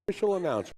Official announcement.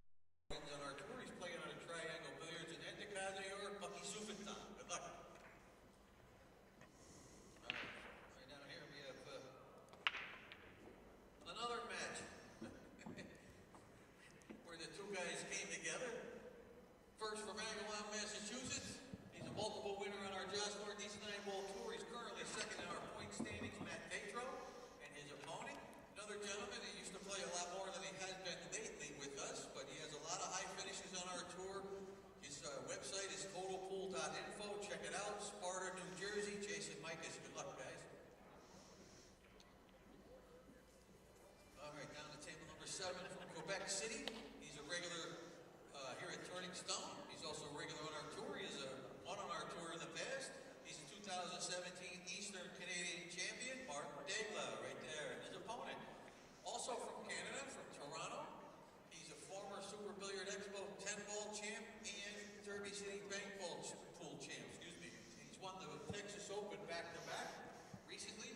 City. He's a regular here at Turning Stone. He's also a regular on our tour. He's won on our tour in the past. He's a 2017 Eastern Canadian champion, Mark Degla, right there. And his opponent, also from Canada, from Toronto. He's a former Super Billiard Expo 10-ball champ and Derby City Bank Ball Pool champ. Excuse me. He's won the Texas Open back-to-back. Recently,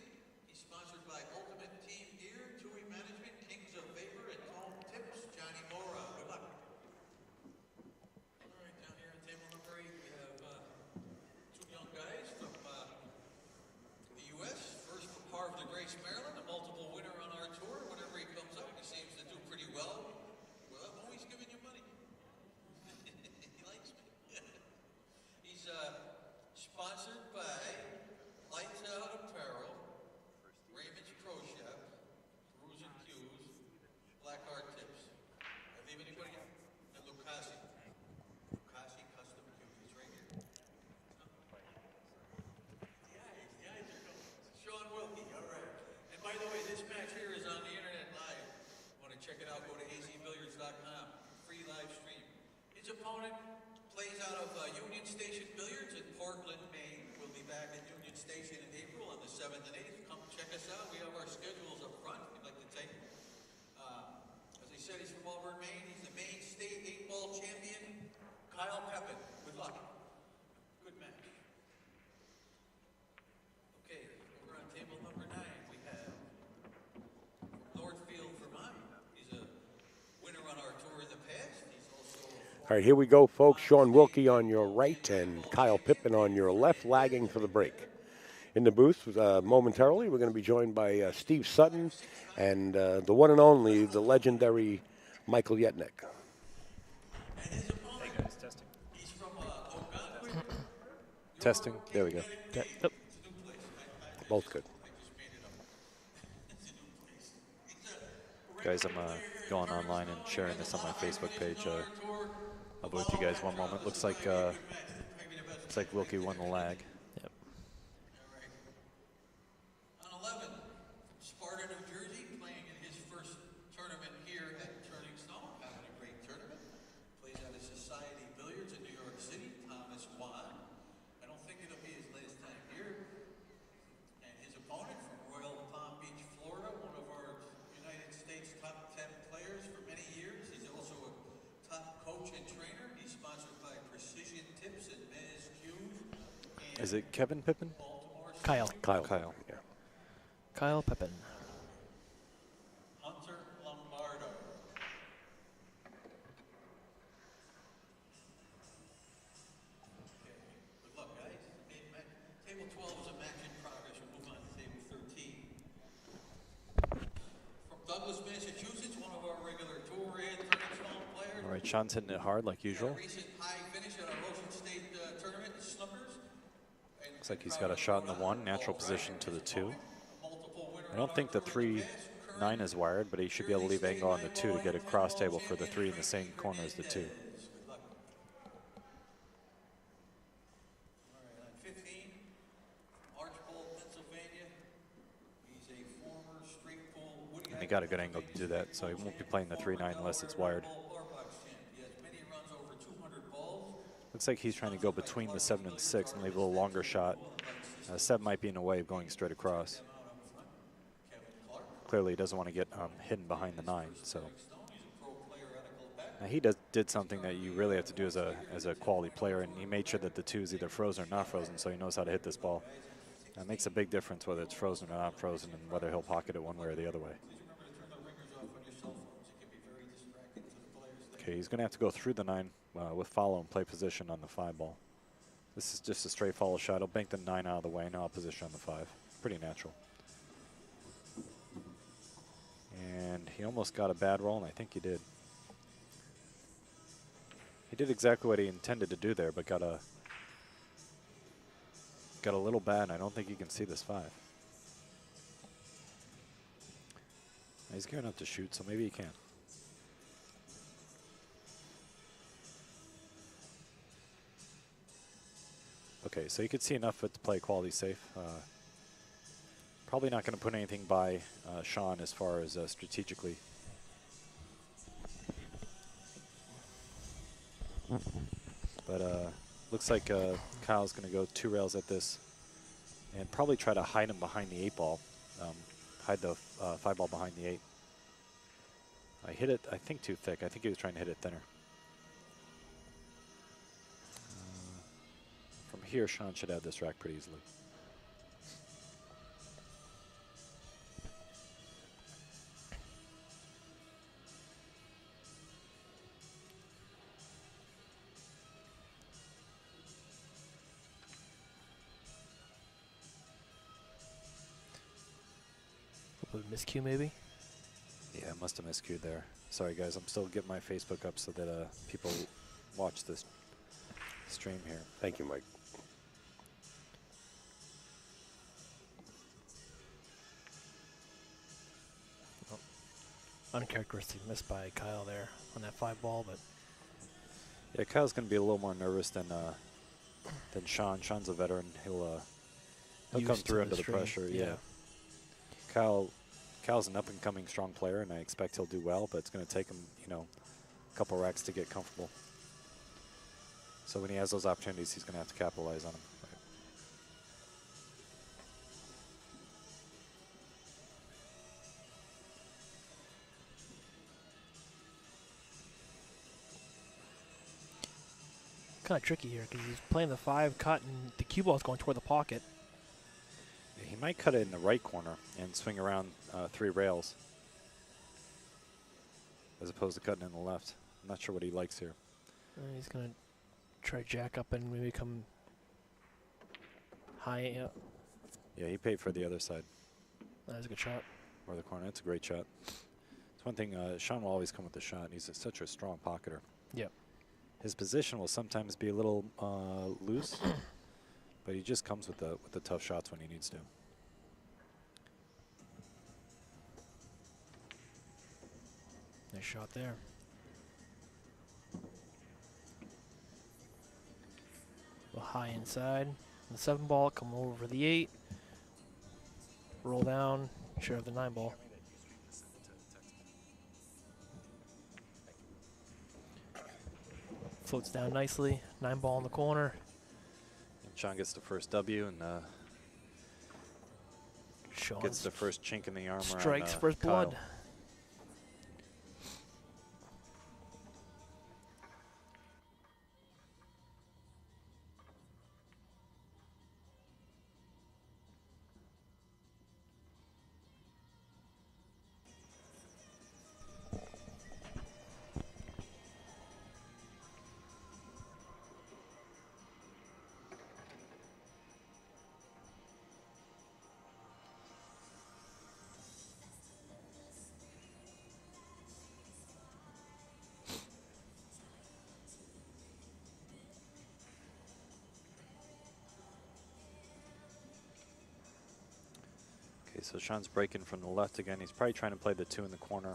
he's sponsored by Ultimate Team Gear, TUI Management, Kings of Vapor, and Home Tips. Johnny Mora, good luck. All right, down here on table number 8, we have two young guys from the U.S. First from Havre de Grace, Maryland, a multiple winner on our tour. Whenever he comes up, he seems to do pretty well. Well, I'm always giving you money. He likes me. He's sponsored by Lights Out Apparel, Raymond's Pro Shop, Brews and Cues, Blackheart Tips. I leave anybody out? And Lucasi. Lucasi Custom Cues. He's right here. The eyes are going. Shaun Wilkie, all right. And by the way, this match here is on the internet live. Want to check it out, go to azbilliards.com. Free live stream. His opponent plays out of Union Station Billiards in Portland, Maine. We'll be back at Union Station in April on the 7th and 8th. Come check us out. We have our schedules up front if you'd like to take them. As I said, he's from Auburn, Maine. He's the Maine State 8-ball champion, Kyle Pepin. Good luck. Good match. Okay, over on table number 9, we have from Northfield, Vermont. He's a winner on our tour in the past. He's also All right, here we go, folks. Shaun Wilkie on your right and Kyle Pepin on your left, lagging for the break. In the booth, momentarily, we're going to be joined by Steve Sutton and the one and only, the legendary Michael Yetnick. Hey guys, testing. he's from Oakland. Testing. There we go. Yep. Both good. Guys, I'm going online and sharing this on my Facebook page. I'll be with you guys one moment. Looks like Wilkie won the lag. Yep. On 11, Sparta, New Jersey, playing in his first tournament here at Turning Stone, having a great tournament. Plays out of Society Billiards in New York City, Thomas Wan. I don't think it'll be his last time here. And his opponent from Royal Palm Beach, Florida, one of our United States top 10 players for many years. He's also a top coach and trainer. He's sponsored by Precision Tips and Mez Cues. Is it Kevin Pepin? Kyle. Kyle. Yeah. Kyle Pepin. Hunter Lombardo. Okay, good luck, guys. Table 12 is a match in progress. We'll move on to table 13. From Douglas, Massachusetts, one of our regular tour and Turning Stone players. All right, Shaun's hitting it hard like usual. Recent high finish at our Ocean State tournament in Snookers. Looks like he's got a shot in the 1, natural position to the 2. I don't think the 3-9 is wired, but he should be able to leave angle on the 2 to get a cross table for the 3 in the same corner as the 2. Good luck. All right, on 15, Archbold, Pennsylvania. He's a former straight pool Woody. And he got a good angle to do that, so he won't be playing the 3-9 unless it's wired. He has many runs over 200 balls. Looks like he's trying to go between the 7 and 6 and leave a little longer shot. 7 might be in a way of going straight across. Clearly, he doesn't want to get hidden behind the 9. So now he did something that you really have to do as a quality player, and he made sure that the 2 is either frozen or not frozen, so he knows how to hit this ball. That makes a big difference whether it's frozen or not frozen, and whether he'll pocket it one way or the other way. Please remember to turn the ringers off on your cell phones. It can be very distracting to the Okay, he's going to have to go through the 9 with follow and play position on the 5 ball. This is just a straight follow shot. He'll bank the 9 out of the way, now position on the 5. Pretty natural. And he almost got a bad roll, and I think he did. He did exactly what he intended to do there, but got a little bad, and I don't think he can see this 5. He's gearing up to shoot, so maybe he can. Okay, so you could see enough of it to play quality safe. Probably not going to put anything by Shaun as far as strategically. But looks like Kyle's going to go 2 rails at this and probably try to hide him behind the 8 ball. Hide the 5 ball behind the 8. I hit it, I think, too thick. I think he was trying to hit it thinner. From here, Shaun should have this rack pretty easily. Miscue maybe? Yeah, must have miscued there. Sorry, guys. I'm still getting my Facebook up so that people watch this stream here. Thank you, Mike. Oh, uncharacteristic miss by Kyle there on that 5 ball, but yeah, Kyle's going to be a little more nervous than Shaun. Shaun's a veteran. He'll come through under the pressure. Yeah. Kyle's an up-and-coming strong player, and I expect he'll do well, but it's going to take him, a couple racks to get comfortable. So when he has those opportunities, he's going to have to capitalize on them. kind of tricky here because he's playing the 5 cut and the cue ball is going toward the pocket. He might cut it in the right corner and swing around 3 rails as opposed to cutting in the left. I'm not sure what he likes here. He's going to try jack up and maybe come high. Yeah, he paid for the other side. That was a good shot. Or the corner. That's a great shot. It's one thing, Shaun will always come with the shot. He's such a strong pocketer. Yep. His position will sometimes be a little loose, but he just comes with the tough shots when he needs to. Nice shot there. Go high inside. The 7 ball, come over for the 8. Roll down, share of the 9 ball. Floats down nicely. 9 ball in the corner. And Shaun gets the first W and Shaun gets the first chink in the armor. strikes on, first Kyle. blood. So Shaun's breaking from the left again. He's probably trying to play the 2 in the corner.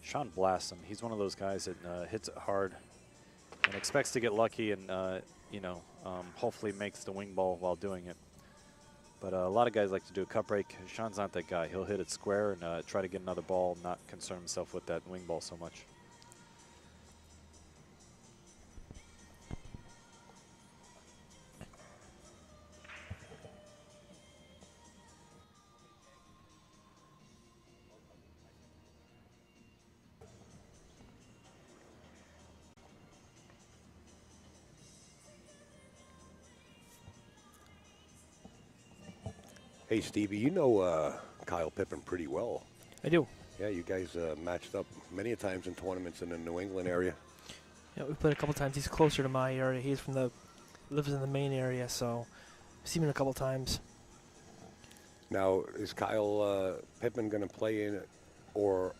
Shaun blasts him. He's one of those guys that hits it hard and expects to get lucky and, hopefully makes the wing ball while doing it. But a lot of guys like to do a cut break. Shaun's not that guy. He'll hit it square and try to get another ball, not concern himself with that wing ball so much. Hey, Stevie, you know Kyle Pepin pretty well. I do. Yeah, you guys matched up many a times in tournaments in the New England area. Yeah, we played a couple times. He's closer to my area. He's from the lives in the Maine area, so I've seen him a couple times. Now, is Kyle Pepin going to play in it, or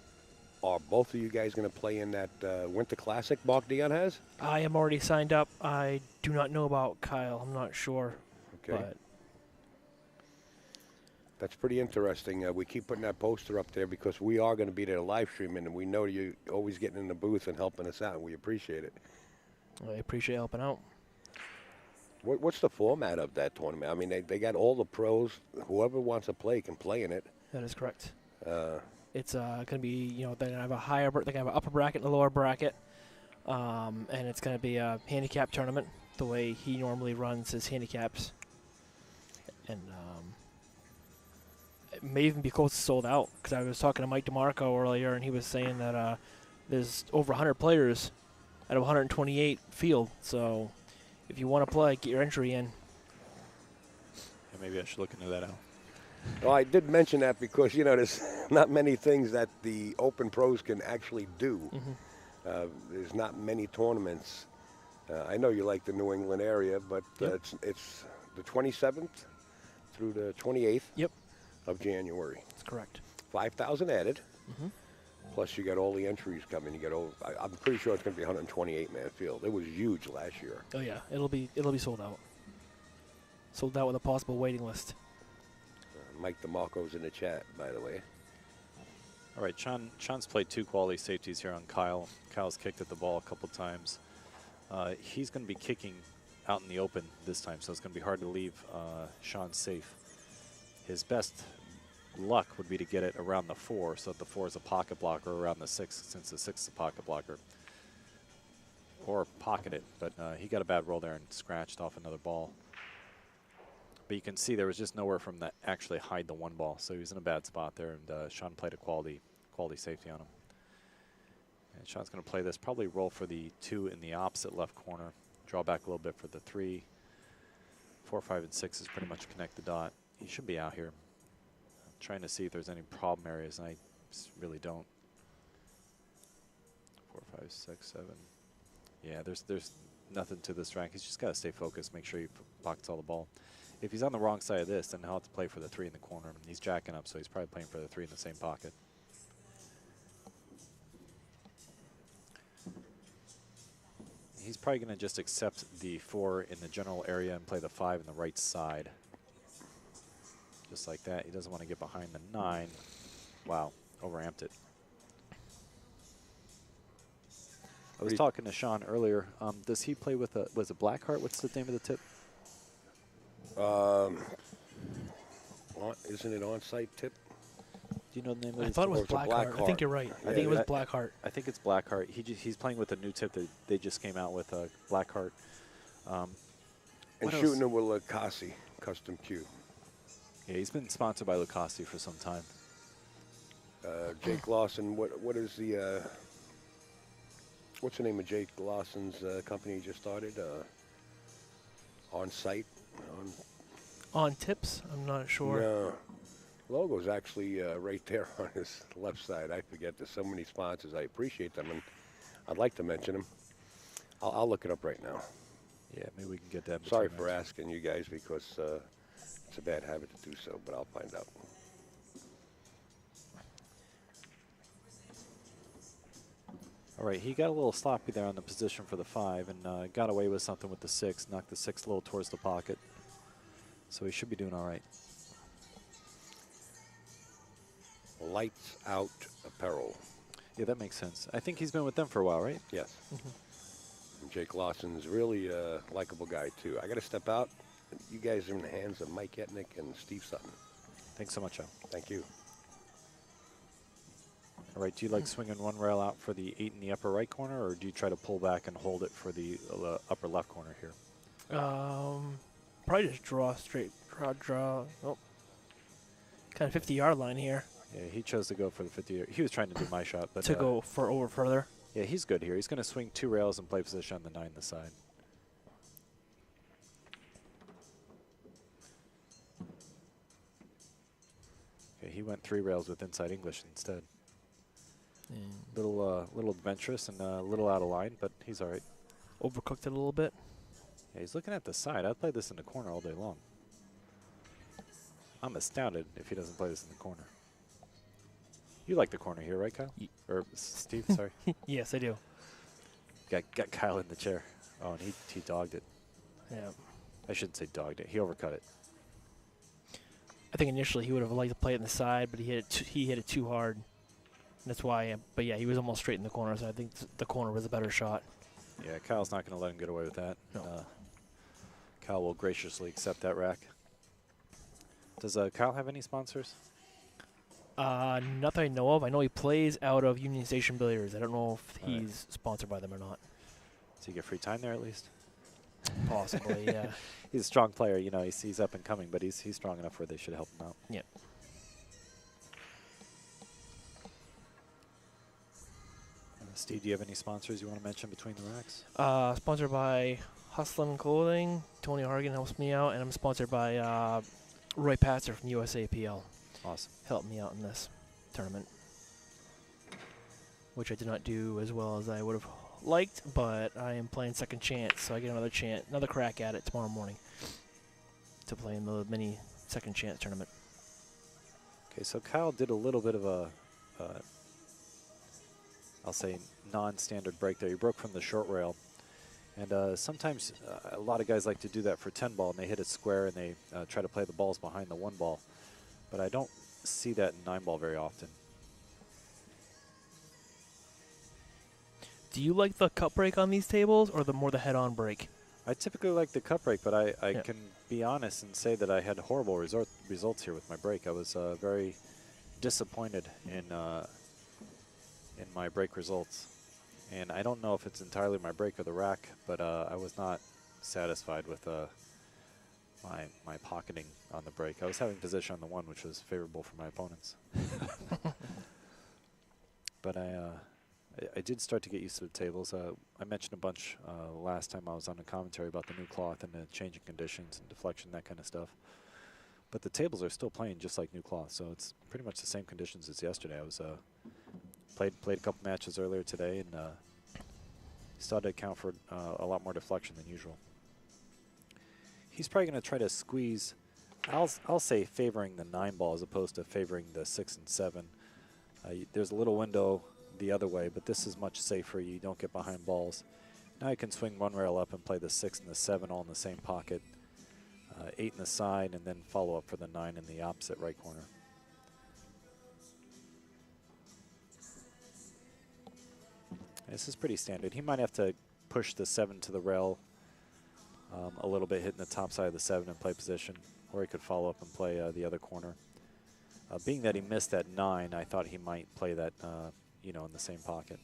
are both of you guys going to play in that Winter Classic Mark Dion has? I am already signed up. I do not know about Kyle. I'm not sure. Okay. But That's pretty interesting. We keep putting that poster up there because we are going to be there live streaming, and we know you always getting in the booth and helping us out. We appreciate it. I appreciate helping out. What's the format of that tournament? I mean, they got all the pros. Whoever wants to play can play in it. That is correct. Uh, It's going to be, they're going to have a higher, they're going to have an upper bracket and a lower bracket. And it's going to be a handicap tournament, the way he normally runs his handicaps. And it may even be close to sold out, because I was talking to Mike DeMarco earlier, and he was saying that there's over 100 players out of 128 field. So if you want to play, get your entry in. Yeah, maybe I should look into that out. well, I did mention that because, there's not many things that the Open Pros can actually do. There's not many tournaments. I know you like the New England area, but Yep. it's the 27th through the 28th Yep, of January. that's correct. 5,000 added. Plus, you got all the entries coming. You got I'm pretty sure it's going to be 128-man field. It was huge last year. Oh yeah, it'll be sold out. Sold out with a possible waiting list. Mike DeMarco's in the chat, by the way. All right, Shaun's played 2 quality safeties here on Kyle. Kyle's kicked at the ball a couple times. He's going to be kicking out in the open this time, so it's going to be hard to leave Shaun safe. His best luck would be to get it around the 4, so that the 4 is a pocket blocker, around the 6, since the 6 is a pocket blocker. Or pocket it, but he got a bad roll there and scratched off another ball. But you can see there was just nowhere from that actually hide the 1 ball, so he was in a bad spot there, and Shaun played a quality safety on him. And Shaun's going to play this, probably roll for the 2 in the opposite left corner, draw back a little bit for the 3. 4, 5, and 6 is pretty much connect the dot. He should be out here. I'm trying to see if there's any problem areas, and I really don't. 4, 5, 6, 7. Yeah, there's nothing to this track. He's just got to stay focused, make sure he pockets all the ball. If he's on the wrong side of this, then he'll have to play for the 3 in the corner. He's jacking up, so he's probably playing for the 3 in the same pocket. He's probably going to just accept the 4 in the general area and play the 5 in the right side. Just like that. He doesn't want to get behind the 9. Wow, overamped it. I was talking to Shaun earlier. Does he play with was it Blackheart? What's the name of the tip? Isn't it on-site tip? Do you know the name of I his thought it tip? was Or it's a Blackheart. I think you're right. I think it was Blackheart. I think it's Blackheart. He's playing with a new tip that they just came out with, Blackheart. And what shooting else? it with Lucasi Custom Q. Yeah, he's been sponsored by Lucasi for some time. Jake Lawson, what is the what's the name of Jake Lawson's company he just started? On-site? On tips? I'm not sure. No. Logo's actually right there on his left side. I forget there's so many sponsors. I appreciate them, and I'd like to mention them. I'll look it up right now. Yeah, maybe we can get that. Sorry for asking you guys because it's a bad habit to do so, but I'll find out. All right, he got a little sloppy there on the position for the 5 and got away with something with the 6, knocked the 6 a little towards the pocket. So he should be doing all right. Lights Out Apparel. Yeah, that makes sense. I think he's been with them for a while, right? Yes. And Jake Lawson's really a likable guy, too. I got to step out. You guys are in the hands of Mike Etnick and Steve Sutton. Thanks so much, Al. Thank you. All right, do you like swinging 1 rail out for the 8 in the upper right corner, or do you try to pull back and hold it for the upper left corner here? Probably just draw straight. Draw. Oh. Kind of 50-yard line here. Yeah, he chose to go for the 50. He was trying to do my shot, but to go for over further. Yeah, he's good here. He's going to swing 2 rails and play position on the 9 the side. Okay, he went 3 rails with inside English instead. Little adventurous and a little out of line, but he's all right. Overcooked it a little bit. Yeah, he's looking at the side. I'd play this in the corner all day long. I'm astounded if he doesn't play this in the corner. You like the corner here, right, Kyle? Or Steve, sorry. Yes, I do. Got Kyle in the chair. Oh, and he dogged it. Yeah. I shouldn't say dogged it. He overcut it. I think initially he would have liked to play it in the side, but he hit it too hard. That's why. But yeah, he was almost straight in the corner, so I think the corner was a better shot. Yeah, Kyle's not going to let him get away with that. No. Kyle will graciously accept that rack. Does Kyle have any sponsors? Not that I know of. I know he plays out of Union Station Billiards. I don't know if he's sponsored by them or not. Does he get free time there at least? Possibly, yeah. He's a strong player. You know, he's up and coming, but he's strong enough where they should help him out. Yep. Steve, do you have any sponsors you want to mention between the racks? Sponsored by Hustlin' Clothing. Tony Hargan helps me out, and I'm sponsored by Roy Patzer from USAPL. Awesome. Helped me out in this tournament, which I did not do as well as I would have liked, but I am playing second chance, so I get another crack at it tomorrow morning to play in the mini second chance tournament. Okay, so Kyle did a little bit of a, I'll say, non-standard break there. He broke from the short rail. And sometimes a lot of guys like to do that for 10 ball, and they hit it square, and they try to play the balls behind the 1 ball. But I don't see that in 9 ball very often. Do you like the cut break on these tables, or more the head-on break? I typically like the cut break, but I can be honest and say that I had horrible results here with my break. I was very disappointed in my break results. And I don't know if it's entirely my break or the rack, but I was not satisfied with my pocketing on the break. I was having position on the 1, which was favorable for my opponents. But I did start to get used to the tables. I mentioned a bunch last time I was on the commentary about the new cloth and the changing conditions and deflection, that kind of stuff. But the tables are still playing just like new cloth, so it's pretty much the same conditions as yesterday. I was played a couple matches earlier today, and started to account for a lot more deflection than usual. He's probably going to try to squeeze, I'll say favoring the 9 ball as opposed to favoring the 6 and 7. There's a little window the other way, but this is much safer. You don't get behind balls. Now you can swing 1 rail up and play the 6 and the 7 all in the same pocket, 8 in the side, and then follow up for the 9 in the opposite right corner. This is pretty standard. He might have to push the 7 to the rail a little bit, hitting the top side of the 7 and play position, or he could follow up and play the other corner. Being that he missed that 9, I thought he might play that, you know, in the same pocket,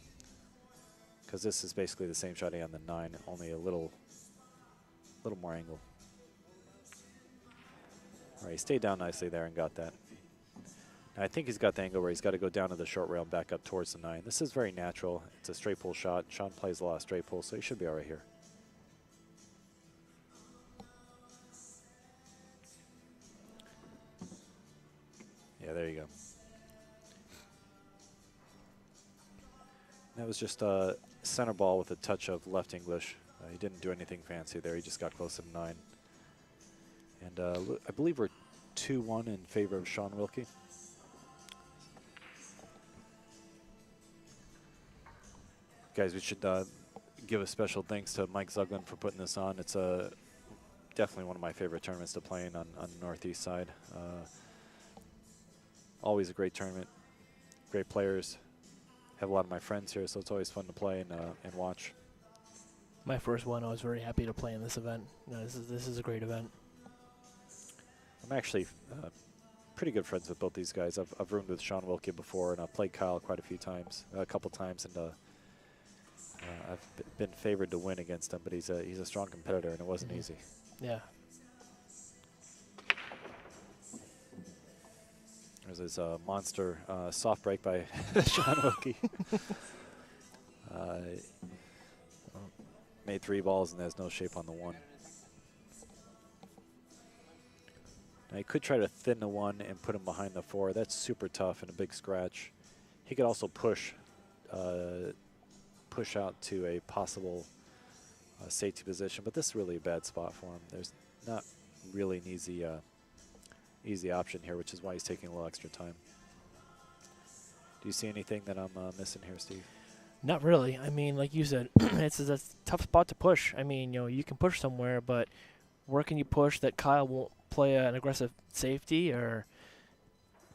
because this is basically the same shot on the 9, only a little more angle. All right, he stayed down nicely there and got that. I think he's got the angle where he's got to go down to the short rail and back up towards the 9. This is very natural. It's a straight pull shot. Shaun plays a lot of straight pulls, so he should be all right here. Yeah, there you go. That was just a center ball with a touch of left English. He didn't do anything fancy there. He just got close to the 9. And I believe we're 2-1 in favor of Shaun Wilkie. Guys, we should give a special thanks to Mike Zuglin for putting this on. It's definitely one of my favorite tournaments to play in on the northeast side. Always a great tournament, great players. Have a lot of my friends here, so it's always fun to play and watch. My first one, I was very happy to play in this event. No, this is a great event. I'm actually pretty good friends with both these guys. I've roomed with Shaun Wilkie before, and I've played Kyle quite a couple times, and I've been favored to win against him, but he's a strong competitor, and it wasn't easy. Yeah. There's this monster soft break by Shaun Wilkie. Made 3 balls, and there's no shape on the 1. Now he could try to thin the 1 and put him behind the 4. That's super tough and a big scratch. He could also push push out to a possible safety position, but this is really a bad spot for him. There's not really an easy option here, which is why he's taking a little extra time. Do you see anything that I'm missing here, Steve? Not really. I mean, like you said, it's a tough spot to push. I mean, you know, you can push somewhere, but where can you push that Kyle won't play an aggressive safety or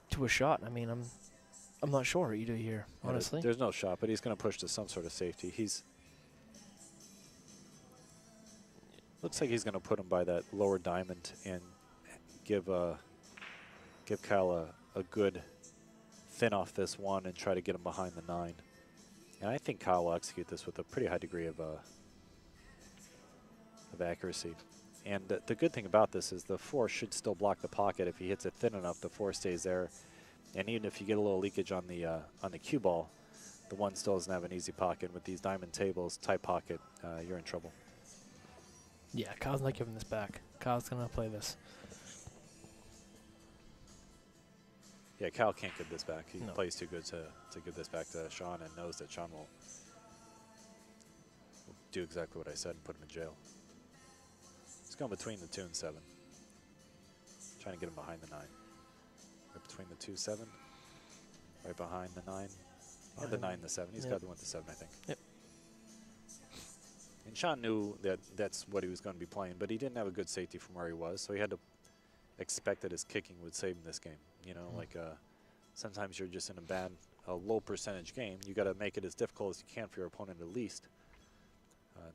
to a shot? I mean, I'm not sure what you do here, honestly. There's no shot, but he's going to push to some sort of safety. Looks like he's going to put him by that lower diamond and give Kyle a good thin off this one and try to get him behind the 9. And I think Kyle will execute this with a pretty high degree of accuracy. And the good thing about this is the 4 should still block the pocket. If he hits it thin enough, the 4 stays there. And even if you get a little leakage on the cue ball, the 1 still doesn't have an easy pocket. With these diamond tables, tight pocket, you're in trouble. Yeah, Kyle's not giving this back. Kyle's going to play this. Yeah, Kyle can't get this back. He No. plays too good to give this back to Shaun and knows that Shaun will do exactly what I said and put him in jail. He's going between the 2 and 7. Trying to get him behind the 9. Right between the 2, 7. Right behind the 9. And the 9 and the 7. He's got the 1 to 7, I think. Yep. And Shaun knew that that's what he was going to be playing, but he didn't have a good safety from where he was, so he had to expect that his kicking would save him this game. You know, like sometimes you're just in a low percentage game. You got to make it as difficult as you can for your opponent at least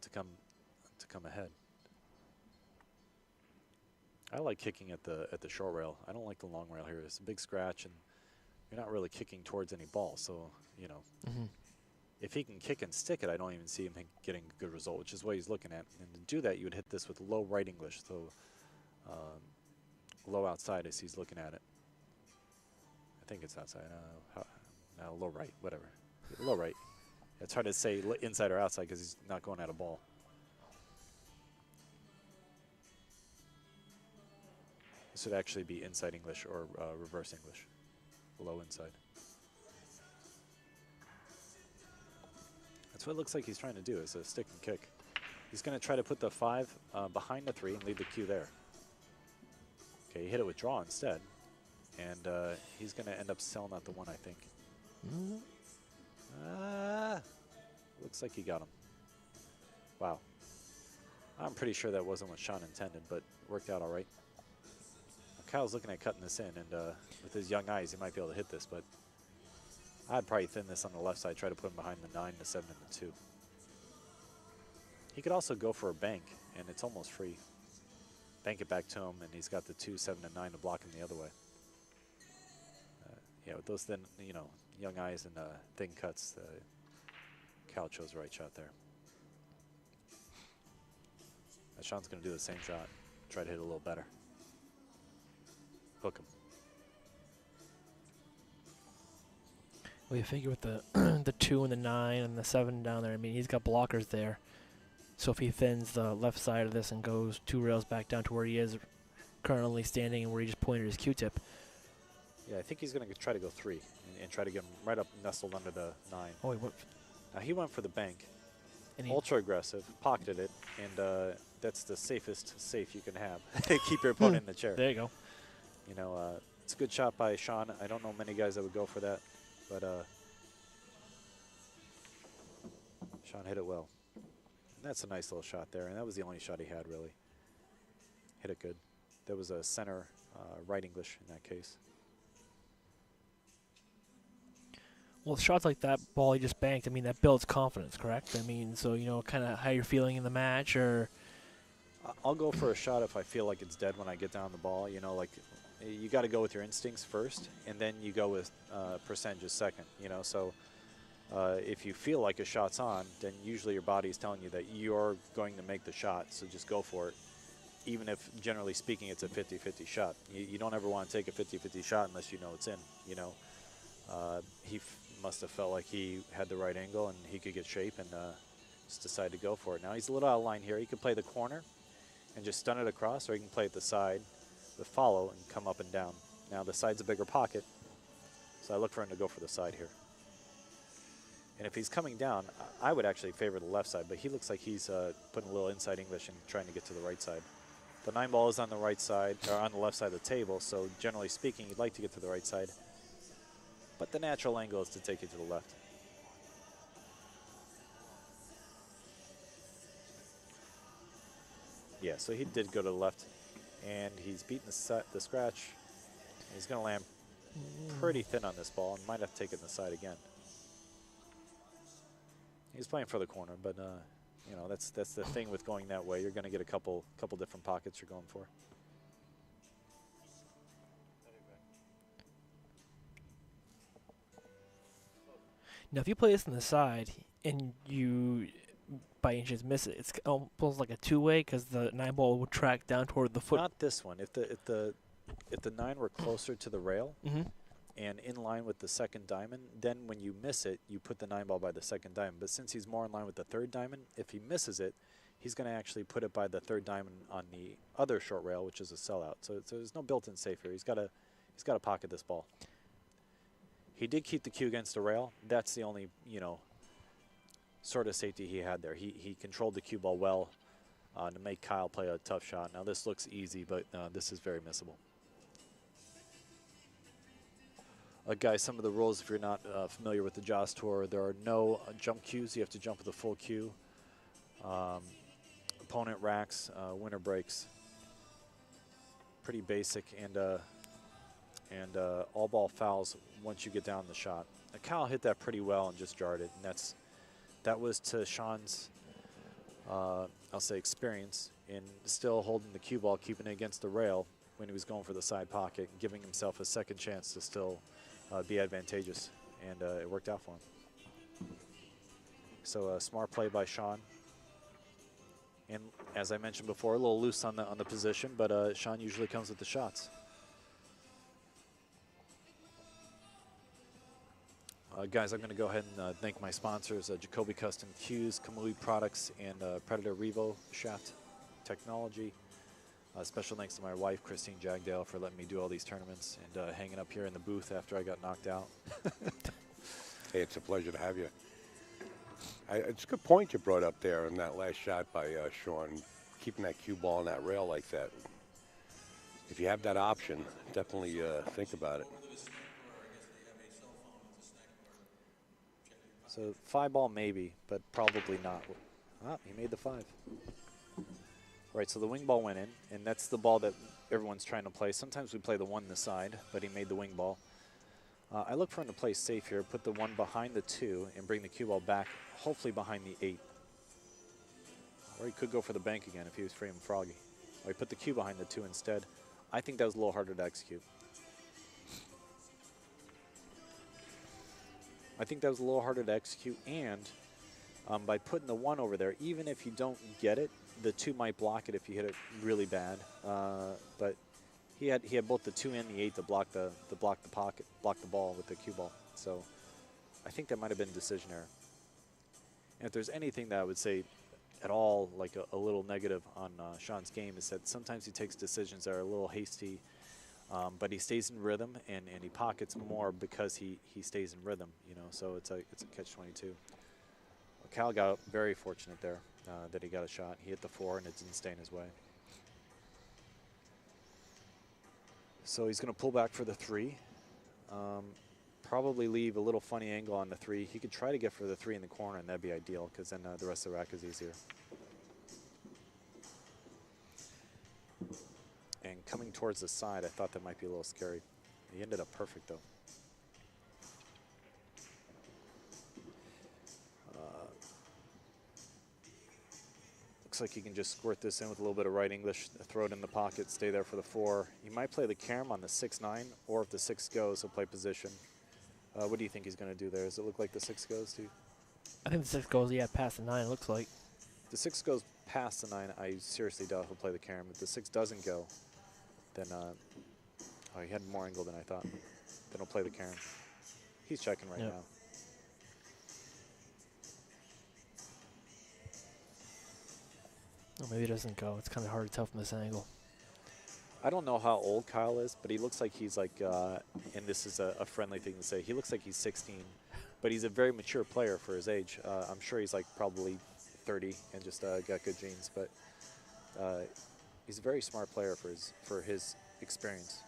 to come ahead. I like kicking at the short rail. I don't like the long rail here. It's a big scratch, and you're not really kicking towards any ball. So, you know, if he can kick and stick it, I don't even see him getting a good result, which is what he's looking at. And to do that, you would hit this with low right English, so low outside as he's looking at it. I think it's outside. No, low right, whatever. Low right. It's hard to say inside or outside because he's not going at a ball. This would actually be inside English or reverse English. Low inside. That's what it looks like he's trying to do, is a stick and kick. He's going to try to put the 5 behind the 3 and leave the cue there. Okay, he hit it with draw instead. And he's going to end up selling out the 1, I think. Looks like he got him. Wow. I'm pretty sure that wasn't what Shaun intended, but worked out all right. Kyle's looking at cutting this in, and with his young eyes, he might be able to hit this, but I'd probably thin this on the left side, try to put him behind the 9, the 7, and the 2. He could also go for a bank, and it's almost free. Bank it back to him, and he's got the 2, 7, and 9 to block him the other way. Yeah, with those thin, you know, young eyes and thin cuts, Kyle chose the right shot there. Shaun's going to do the same shot, try to hit it a little better. Hook him. Well, you figure with the the 2 and the 9 and the 7 down there, I mean, he's got blockers there. So if he thins the left side of this and goes 2 rails back down to where he is currently standing and where he just pointed his Q-tip. Yeah, I think he's going to try to go 3 and try to get him right up nestled under the 9. Oh, he went. Now he went for the bank. And Ultra aggressive, pocketed it, and that's the safest safe you can have. Keep your opponent in the chair. There you go. You know, it's a good shot by Shaun. I don't know many guys that would go for that, but Shaun hit it well. And that's a nice little shot there, and that was the only shot he had, really. Hit it good. There was a center right English in that case. Well, shots like that ball he just banked, I mean, that builds confidence, correct? I mean, so, you know, kind of how you're feeling in the match, or... I'll go for a shot if I feel like it's dead when I get down the ball. You know, like, you got to go with your instincts first, and then you go with percentages second, you know. So if you feel like a shot's on, then usually your body's telling you that you're going to make the shot, so just go for it. Even if, generally speaking, it's a 50-50 shot. You don't ever want to take a 50-50 shot unless you know it's in, you know. He must have felt like he had the right angle and he could get shape and just decided to go for it. Now he's a little out of line here. He could play the corner and just stun it across, or he can play at the side with follow and come up and down. Now the side's a bigger pocket, so I look for him to go for the side here. And if he's coming down, I would actually favor the left side, but he looks like he's putting a little inside English and trying to get to the right side. The 9-ball is on the right side, or on the left side of the table, so generally speaking, you'd like to get to the right side. But the natural angle is to take it to the left. Yeah, so he did go to the left, and he's beaten the scratch. He's going to land pretty thin on this ball and might have to take it in the side again. He's playing for the corner, but you know, that's the thing with going that way. You're going to get a couple different pockets you're going for. Now, if you play this on the side and you by inches miss it, it's almost like a two-way because the 9-ball would track down toward the foot. Not this one. If the 9 were closer to the rail and in line with the second diamond, then when you miss it, you put the 9-ball by the second diamond. But since he's more in line with the third diamond, if he misses it, he's going to actually put it by the third diamond on the other short rail, which is a sellout. So there's no built-in safe here. He's got to pocket this ball. He did keep the cue against the rail. That's the only, you know, sort of safety he had there. He controlled the cue ball well to make Kyle play a tough shot. Now this looks easy, but this is very missable. Guys, some of the rules, if you're not familiar with the Jaws Tour, there are no jump cues. You have to jump with a full cue. Opponent racks, winner breaks. Pretty basic, and all ball fouls once you get down the shot. Kyle hit that pretty well and just jarred it, and that was to Shaun's, I'll say, experience in still holding the cue ball, keeping it against the rail when he was going for the side pocket, and giving himself a second chance to still be advantageous, and it worked out for him. So a smart play by Shaun. And as I mentioned before, a little loose on the position, but Shaun usually comes with the shots. Guys, I'm going to go ahead and thank my sponsors, Jacoby Custom Cues, Kamui Products, and Predator Revo Shaft Technology. Special thanks to my wife, Christine Jagdale, for letting me do all these tournaments and hanging up here in the booth after I got knocked out. Hey, it's a pleasure to have you. It's a good point you brought up there in that last shot by Shaun, keeping that cue ball on that rail like that. If you have that option, definitely think about it. So 5-ball maybe, but probably not. Ah, he made the 5. Right, so the wing ball went in, and that's the ball that everyone's trying to play. Sometimes we play the 1 this side, but he made the wing ball. I look for him to play safe here, put the 1 behind the 2, and bring the cue ball back, hopefully behind the 8. Or he could go for the bank again if he was free and froggy. Or he put the cue behind the 2 instead. I think that was a little harder to execute. And by putting the 1 over there, even if you don't get it, the 2 might block it if you hit it really bad. But he had both the 2 and the 8 to block the ball with the cue ball. So I think that might have been decision error. And if there's anything that I would say at all like a little negative on Shaun's game, is that sometimes he takes decisions that are a little hasty. But he stays in rhythm, and he pockets more because he stays in rhythm, you know. So it's a catch-22. Cal got very fortunate there that he got a shot. He hit the 4, and it didn't stay in his way. So he's going to pull back for the 3. Probably leave a little funny angle on the 3. He could try to get for the 3 in the corner, and that'd be ideal because then the rest of the rack is easier. And coming towards the side, I thought that might be a little scary. He ended up perfect, though. Looks like he can just squirt this in with a little bit of right English, throw it in the pocket, stay there for the 4. He might play the carom on the 6-9, or if the 6 goes, he'll play position. What do you think he's going to do there? Does it look like the 6 goes, Steve? I think the 6 goes, yeah, past the 9, it looks like. If the 6 goes past the 9, I seriously doubt he'll play the carom. If the 6 doesn't go, then, oh, he had more angle than I thought. Then he'll play the carom. He's checking right now. Oh, maybe it doesn't go. It's kind of hard to tell from this angle. I don't know how old Kyle is, but he looks like he's like, and this is a friendly thing to say, he looks like he's 16, but he's a very mature player for his age. I'm sure he's like probably 30 and just got good genes, but he's a very smart player for his experience.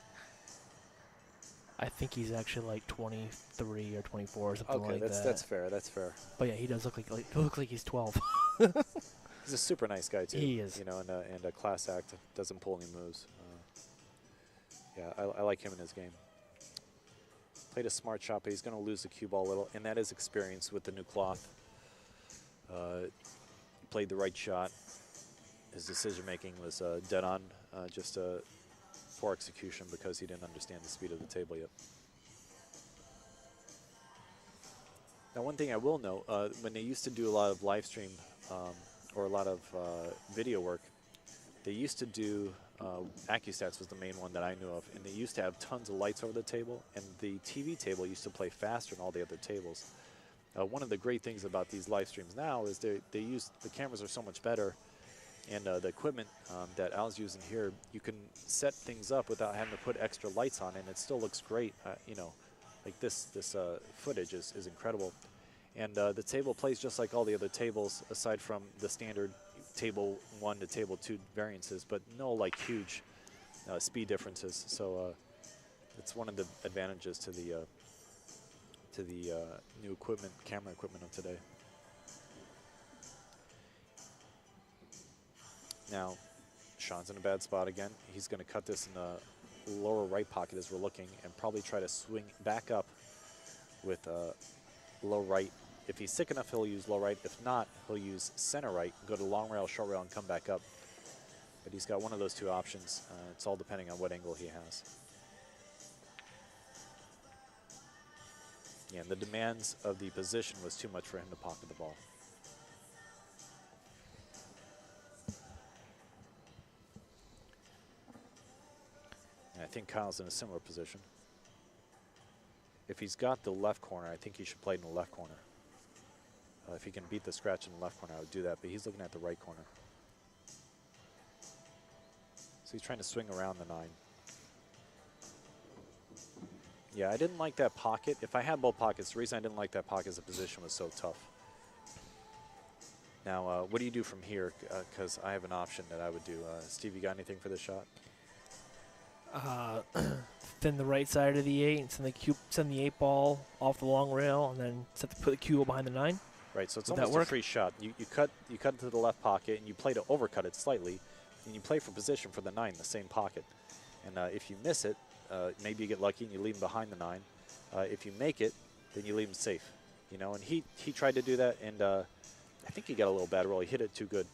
I think he's actually like 23 or 24 or something like that. Okay, that's fair. That's fair. But yeah, he does look like he's 12. He's a super nice guy too. He is. You know, and a class act. Doesn't pull any moves. Yeah, I like him in his game. Played a smart shot, but he's going to lose the cue ball a little, and that is experience with the new cloth. Played the right shot. His decision making was dead on, just poor execution because he didn't understand the speed of the table yet. Now, one thing I will note, when they used to do a lot of live stream or a lot of video work, they used to do, AccuStats was the main one that I knew of, and they used to have tons of lights over the table, and the TV table used to play faster than all the other tables. One of the great things about these live streams now is the cameras are so much better, and the equipment that Al's using here, you can set things up without having to put extra lights on, and it still looks great. You know, like this footage is incredible. And the table plays just like all the other tables, aside from the standard table 1 to table 2 variances, but no like huge speed differences. So it's one of the advantages to the new equipment, camera equipment of today. Now, Shaun's in a bad spot again. He's going to cut this in the lower right pocket as we're looking, and probably try to swing back up with low right. If he's sick enough, he'll use low right. If not, he'll use center right, go to long rail, short rail, and come back up. But he's got one of those two options. It's all depending on what angle he has. Yeah, and the demands of the position was too much for him to pocket the ball. And I think Kyle's in a similar position. If he's got the left corner, I think he should play in the left corner. If he can beat the scratch in the left corner, I would do that, but he's looking at the right corner. So he's trying to swing around the 9. Yeah, I didn't like that pocket. If I had both pockets, the reason I didn't like that pocket is the position was so tough. Now, what do you do from here? Because I have an option that I would do. Steve, you got anything for this shot? Thin the right side of the 8 and send the 8 ball off the long rail, and then put the cue ball behind the 9. Right, so it's almost a free shot. You cut it to the left pocket, and you play to overcut it slightly, and you play for position for the 9 in the same pocket. And if you miss it, maybe you get lucky and you leave him behind the 9. If you make it, then you leave him safe. You know, and he tried to do that, and I think he got a little bad roll. He hit it too good.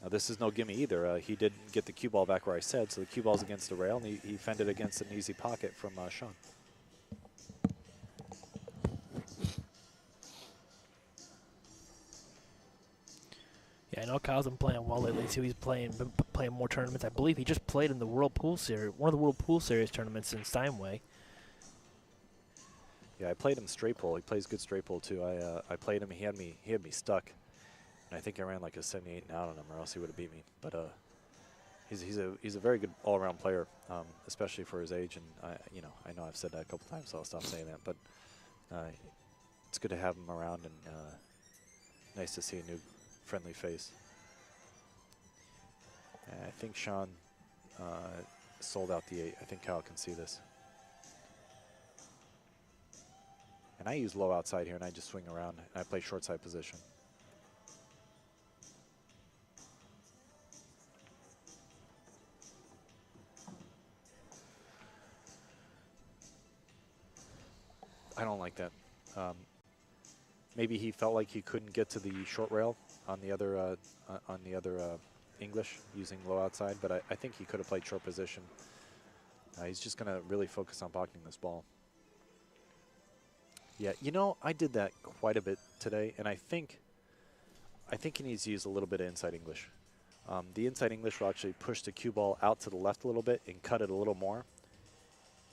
Now this is no gimme either. He didn't get the cue ball back where I said, so the cue ball's against the rail, and he fended against an easy pocket from Shaun. Yeah, I know Kyle's been playing well lately, so he's been playing more tournaments. I believe he just played in the World Pool Series, one of the World Pool Series tournaments in Steinway. Yeah, I played him straight pull. He plays good straight pull too. I played him. He had me stuck. And I think I ran like a 78 and out on him, or else he would have beat me. But he's a very good all-around player, especially for his age. And I know I've said that a couple times, so I'll stop saying that. But it's good to have him around, and nice to see a new friendly face. And I think Shaun sold out the 8. I think Kyle can see this. And I use low outside here, and I just swing around, and I play short side position. I don't like that. Maybe he felt like he couldn't get to the short rail on the other English using low outside, but I think he could have played short position. He's just going to really focus on pocketing this ball. Yeah, you know, I did that quite a bit today, and I think he needs to use a little bit of inside English. The inside English will actually push the cue ball out to the left a little bit and cut it a little more.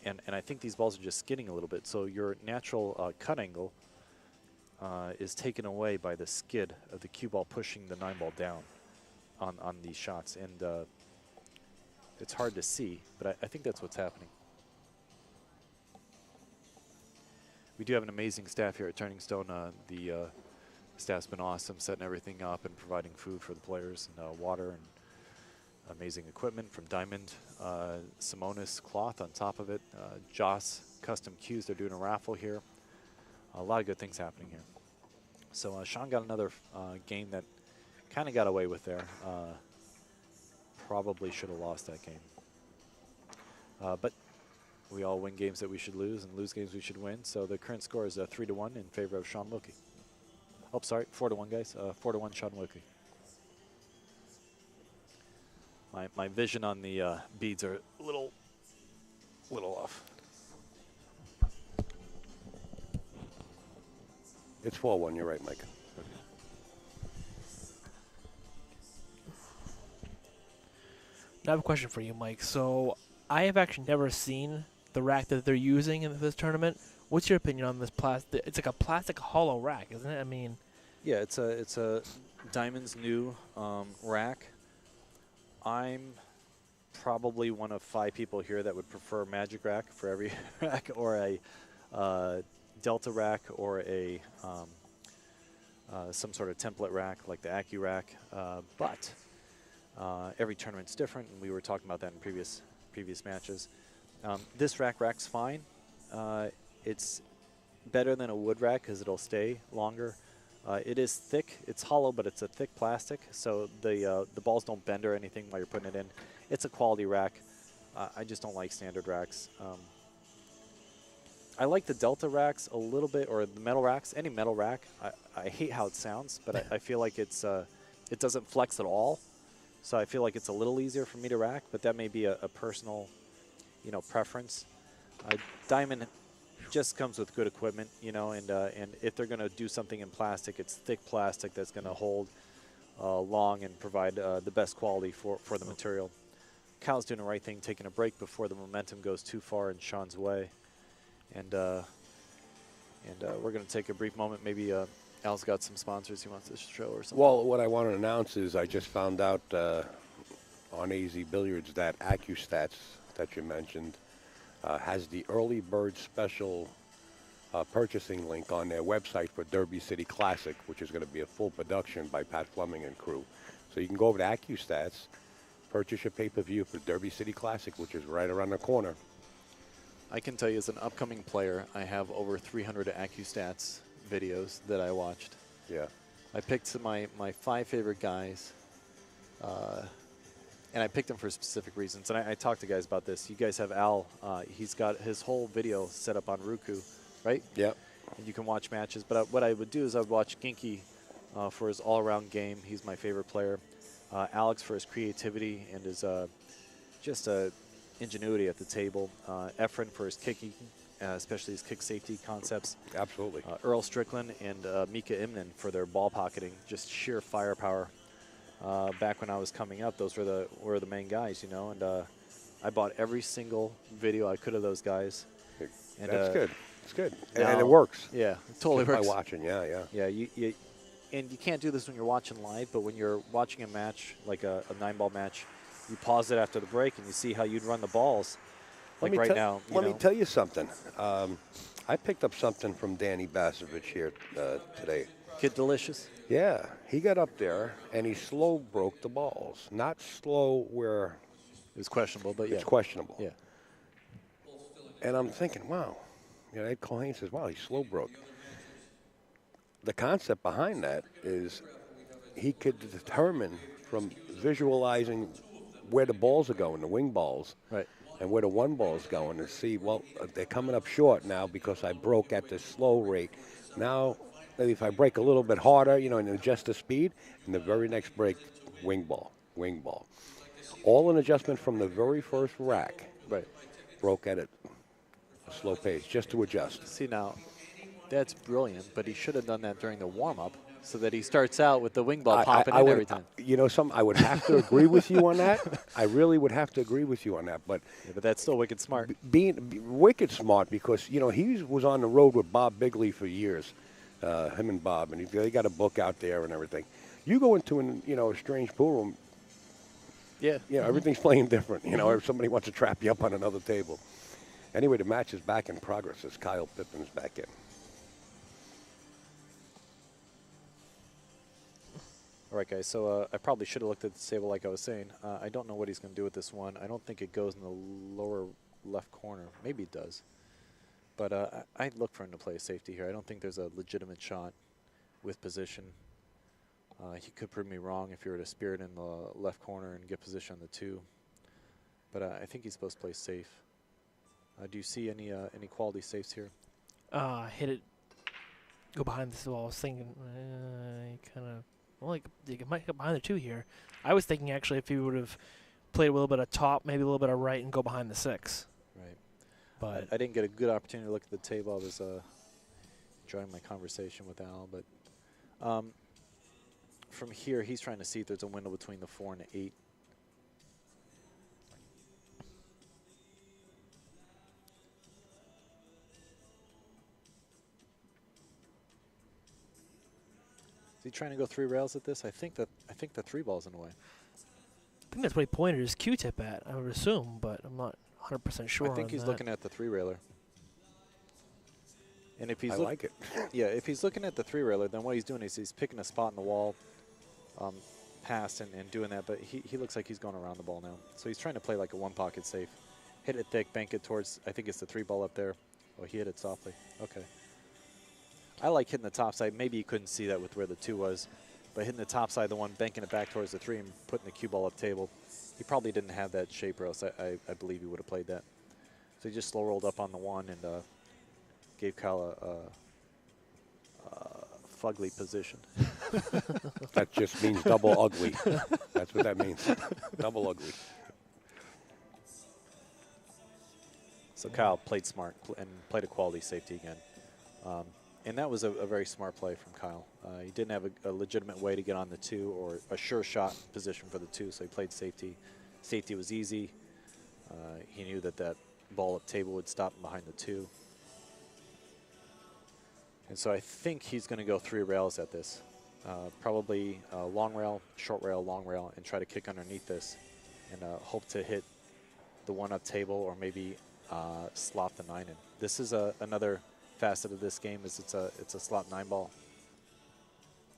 And I think these balls are just skidding a little bit, so your natural cut angle is taken away by the skid of the cue ball pushing the 9 ball down on these shots. And it's hard to see, but I think that's what's happening. We do have an amazing staff here at Turning Stone. The staff's been awesome, setting everything up and providing food for the players and water and amazing equipment from Diamond. Simonis cloth on top of it. Joss custom cues. They're doing a raffle here. A lot of good things happening here. So Shaun got another game that kind of got away with there. Probably should have lost that game. But we all win games that we should lose and lose games we should win. So the current score is 3-1 in favor of Shaun Wilkie. Oh, sorry, 4-1, guys. 4-1 Shaun Wilkie. My vision on the beads are a little off. It's 4-1. You're right, Mike. I have a question for you, Mike. So I have actually never seen the rack that they're using in this tournament. What's your opinion on this plastic? It's like a plastic hollow rack, isn't it? I mean, yeah, it's a Diamond's new rack. I'm probably one of 5 people here that would prefer Magic Rack for every rack, or a Delta rack, or a some sort of template rack like the Accu rack. But every tournament's different, and we were talking about that in previous matches. This rack's fine. It's better than a wood rack because it'll stay longer. It is thick. It's hollow, but it's a thick plastic, so the balls don't bend or anything while you're putting it in. It's a quality rack. I just don't like standard racks. I like the Delta racks a little bit, or the metal racks. Any metal rack. I hate how it sounds, but I feel like it doesn't flex at all. So I feel like it's a little easier for me to rack, but that may be a personal, preference. Diamond just comes with good equipment, and if they're going to do something in plastic, it's thick plastic that's going to hold long and provide the best quality for the material. Kyle's doing the right thing, taking a break before the momentum goes too far in Shaun's way. And we're going to take a brief moment. Maybe Al's got some sponsors he wants to show or something. Well, what I want to announce is I just found out on AZ Billiards that AccuStats that you mentioned has the early bird special purchasing link on their website for Derby City Classic, which is going to be a full production by Pat Fleming and crew. So you can go over to AccuStats, purchase your pay-per-view for Derby City Classic, which is right around the corner. I can tell you as an upcoming player, I have over 300 AccuStats videos that I watched. Yeah. I picked my 5 favorite guys, and I picked them for specific reasons. And I talked to guys about this. You guys have Al. He's got his whole video set up on Roku, right? Yep. And you can watch matches. But what I would do is I would watch Ginky for his all-around game. He's my favorite player. Alex for his creativity and his ingenuity at the table. Efren for his kicking, especially his kick safety concepts. Absolutely. Earl Strickland and Mika Imnan for their ball pocketing, just sheer firepower. Back when I was coming up, those were the main guys, and I bought every single video I could of those guys. And, that's good. It's good. Now, and it works. Yeah, it totally just works. by watching, yeah. Yeah, and you can't do this when you're watching live, but when you're watching a match, like a 9-ball match, you pause it after the break and you see how you'd run the balls. Like right now. Let me tell you something. I picked up something from Danny Basovich here today. Kid Delicious? Yeah, he got up there and he slow broke the balls. Not slow where it was questionable, but yeah. It's questionable. Yeah. And I'm thinking, wow. Ed Colhane says, wow, he slow broke. The concept behind that is he could determine from visualizing where the balls are going, the wing balls, right, and where the 1 ball is going, and see, well, they're coming up short now because I broke at this slow rate. Now, maybe if I break a little bit harder, and adjust the speed, and the very next break, wing ball. All an adjustment from the very first rack. Right. Broke at a slow pace, just to adjust. See, now, that's brilliant, but he should have done that during the warm-up so that he starts out with the wing ball popping in every time. I would have to agree with you on that. I really would have to agree with you on that. But but that's still wicked smart. Being wicked smart because, he was on the road with Bob Bigley for years, him and Bob, and they got a book out there and everything. You go into a strange pool room, Yeah. You know, everything's playing different. You know, if somebody wants to trap you up on another table. Anyway, the match is back in progress as Kyle Pepin's back in. All right, guys, so I probably should have looked at the table like I was saying. I don't know what he's going to do with this one. I don't think it goes in the lower left corner. Maybe it does. But I'd look for him to play a safety here. I don't think there's a legitimate shot with position. He could prove me wrong if you were to spear it in the left corner and get position on the 2. But I think he's supposed to play safe. Do you see any quality safes here? Hit it. Go behind this wall. I was thinking, kind of. Well, like, you might go behind the 2 here. I was thinking actually if he would have played a little bit of top, maybe a little bit of right, and go behind the 6. Right. But I didn't get a good opportunity to look at the table. I was enjoying my conversation with Al. But from here, he's trying to see if there's a window between the 4 and the 8. Is he trying to go 3 rails at this? I think the 3 ball's in the way. I think that's what he pointed his Q-tip at, I would assume, but I'm not 100% sure. I think he's looking at the 3 railer. And if he's like it. Yeah, if he's looking at the 3 railer, then what he's doing is he's picking a spot in the wall, pass and doing that. But he looks like he's going around the ball now. So he's trying to play like a 1-pocket safe. Hit it thick, bank it towards, I think it's the 3 ball up there. Oh, he hit it softly. Okay. I like hitting the top side. Maybe you couldn't see that with where the 2 was. But hitting the top side, the 1, banking it back towards the 3 and putting the cue ball up table. He probably didn't have that shape or else I believe he would have played that. So he just slow rolled up on the 1 and gave Kyle a fugly position. That just means double ugly. That's what that means. Double ugly. So Kyle played smart and played a quality safety again. And that was a very smart play from Kyle. He didn't have a legitimate way to get on the 2 or a sure shot position for the 2, so he played safety. Safety was easy. He knew that ball up table would stop him behind the 2. And so I think he's going to go 3 rails at this. Probably long rail, short rail, long rail, and try to kick underneath this and hope to hit the 1 up table or maybe slot the 9 in. This is another facet of this game is it's a slot 9 ball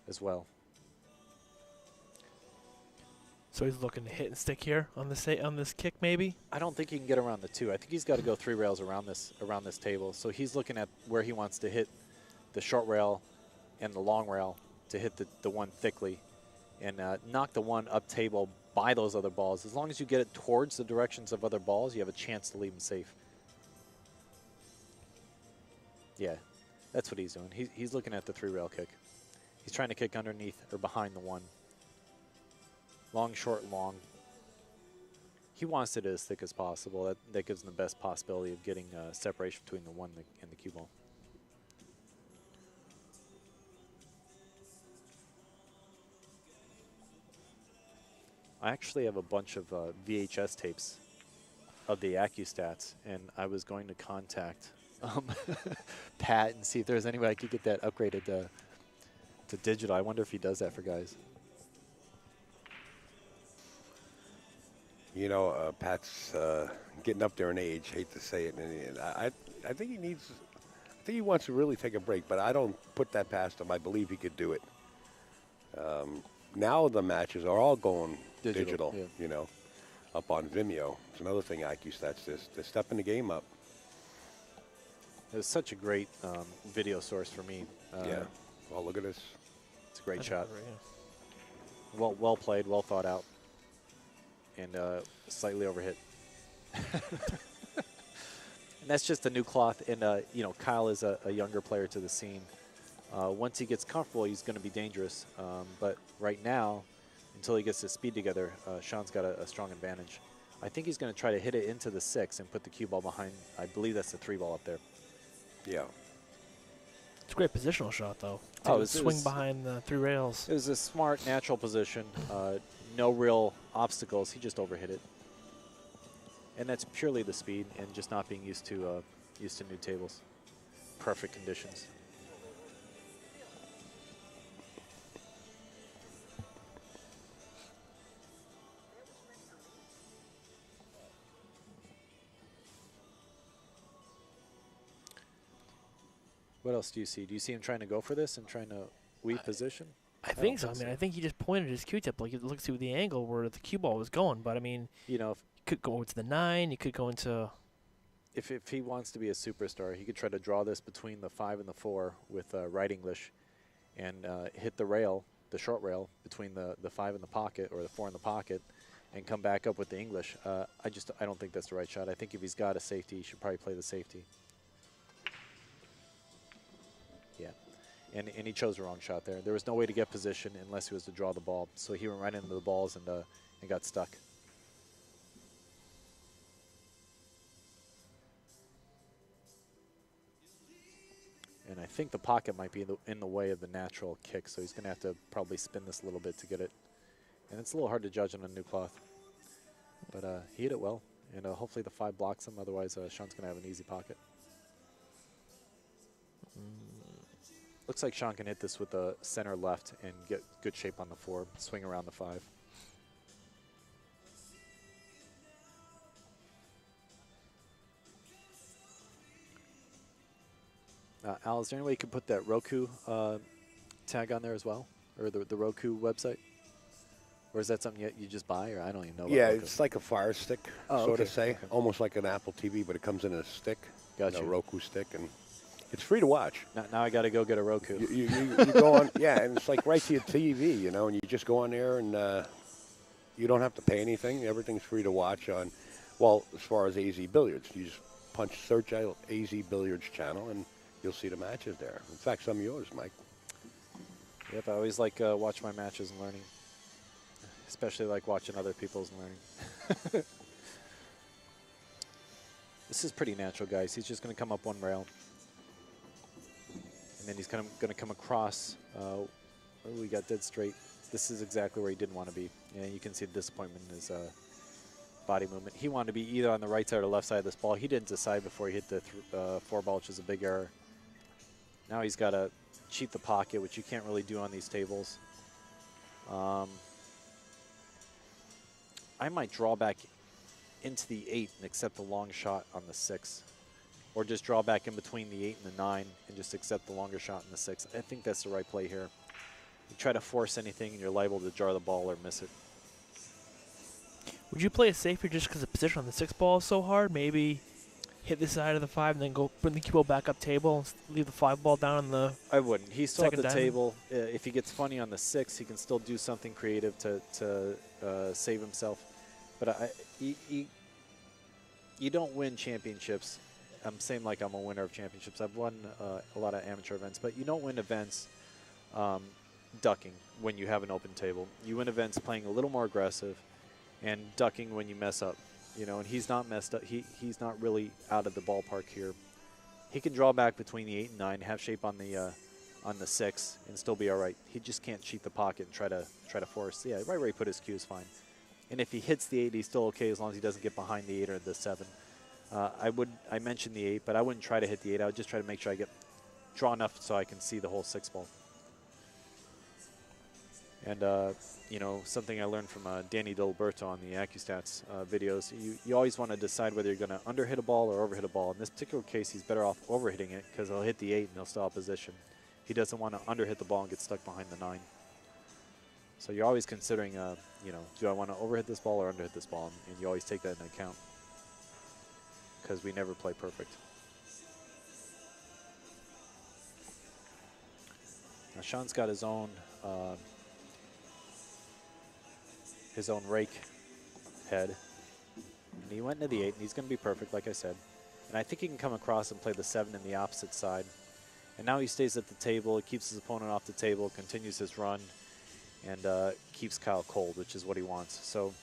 as well. So he's looking to hit and stick here on this kick, maybe. I don't think he can get around the 2. I think he's got to go 3 rails around this table. So he's looking at where he wants to hit the short rail and the long rail to hit the 1 thickly and knock the 1 up table by those other balls. As long as you get it towards the directions of other balls, you have a chance to leave them safe. Yeah, that's what he's doing. He's looking at the 3 rail kick. He's trying to kick underneath or behind the 1. Long, short, long. He wants it as thick as possible. That gives him the best possibility of getting separation between the 1 and the cue ball. I actually have a bunch of VHS tapes of the AccuStats, and I was going to contact Pat and see if there's any way I could get that upgraded to digital. I wonder if he does that for guys. You know, Pat's getting up there in age. Hate to say it, and I think he needs. I think he wants to really take a break, but I don't put that past him. I believe he could do it. Now the matches are all going digital. Yeah. You know, up on Vimeo. It's another thing AccuStats is they're stepping the game up. It was such a great video source for me. Yeah. Well, look at this. It's a great shot. Well played, well thought out, and slightly overhit. And that's just a new cloth. And you know, Kyle is a younger player to the scene. Once he gets comfortable, he's going to be dangerous. But right now, until he gets his speed together, Shaun's got a strong advantage. I think he's going to try to hit it into the 6 and put the cue ball behind. I believe that's the 3 ball up there. Yeah. It's a great positional shot, though. Oh, To swing behind the 3 rails. It was a smart, natural position. No real obstacles. He just overhit it. And that's purely the speed and just not being used to new tables. Perfect conditions. What else do you see? Do you see him trying to go for this and trying to weave position? I think so. I mean, I think he just pointed his Q-tip. Like, it looks to the angle where the cue ball was going. But, I mean, You know, you could go into the 9. You could go into... if he wants to be a superstar, he could try to draw this between the 5 and the 4 with right English and hit the rail, the short rail, between the 5 in the pocket or the 4 in the pocket and come back up with the English. I don't think that's the right shot. I think if he's got a safety, he should probably play the safety. Yeah. And he chose the wrong shot there. There was no way to get position unless he was to draw the ball. So he went right into the balls and got stuck. And I think the pocket might be in the way of the natural kick, so he's going to have to probably spin this a little bit to get it. And it's a little hard to judge on a new cloth. But he hit it well, and hopefully the 5 blocks him. Otherwise, Shaun's going to have an easy pocket. Looks like Shaun can hit this with the center left and get good shape on the 4, swing around the 5. Al, is there any way you could put that Roku tag on there as well? Or the Roku website? Or is that something you just buy? Or I don't even know. Yeah, Roku. it's like a Fire Stick, Oh, so to okay, say. okay. Almost like an Apple TV, but it comes in a stick. Gotcha. A Roku stick, and it's free to watch. Now I got to go get a Roku. You go on, yeah, and it's like right to your TV, you know, and you just go on there, and you don't have to pay anything. Everything's free to watch on, well, as far as AZ Billiards. You just search out AZ Billiards channel, and you'll see the matches there. In fact, some of yours, Mike. Yep, I always like watch my matches and learning. Especially like watching other people's and learning. This is pretty natural, guys. He's just going to come up one rail. And then he's going to come across. We got dead straight. This is exactly where he didn't want to be. And you can see the disappointment in his body movement. He wanted to be either on the right side or left side of this ball. He didn't decide before he hit the 4 ball, which is a big error. Now he's got to cheat the pocket, which you can't really do on these tables. I might draw back into the 8 and accept the long shot on the 6. Or just draw back in between the 8 and the 9 and just accept the longer shot in the 6. I think that's the right play here. You try to force anything and you're liable to jar the ball or miss it. Would you play it safer just because the position on the 6 ball is so hard? Maybe hit the side of the 5 and then go bring the cue ball back up table and leave the 5 ball down on the... I wouldn't. He's still at the Second table. If he gets funny on the 6, he can still do something creative to save himself. But you don't win championships. I'm saying like I'm a winner of championships. I've won a lot of amateur events, but you don't win events ducking when you have an open table. You win events playing a little more aggressive and ducking when you mess up. You know, and he's not messed up. He's not really out of the ballpark here. He can draw back between the 8 and 9, have shape on the 6, and still be all right. He just can't cheat the pocket and try to force. Yeah, right where he put his cue is fine. And if he hits the 8, he's still okay as long as he doesn't get behind the 8 or the 7. I mentioned the 8, but I wouldn't try to hit the 8. I would just try to make sure I get draw enough so I can see the whole 6 ball. And you know, something I learned from Danny Diliberto on the AccuStats videos, you always want to decide whether you're going to underhit a ball or overhit a ball. In this particular case, he's better off overhitting it because he'll hit the 8 and he'll still have position. He doesn't want to underhit the ball and get stuck behind the 9. So you're always considering, you know, do I want to overhit this ball or underhit this ball? And you always take that into account because we never play perfect. Now Shaun's got his own rake head. And he went into the 8, and he's going to be perfect, like I said. And I think he can come across and play the 7 in the opposite side. And now he stays at the table, he keeps his opponent off the table, continues his run, and keeps Kyle cold, which is what he wants. So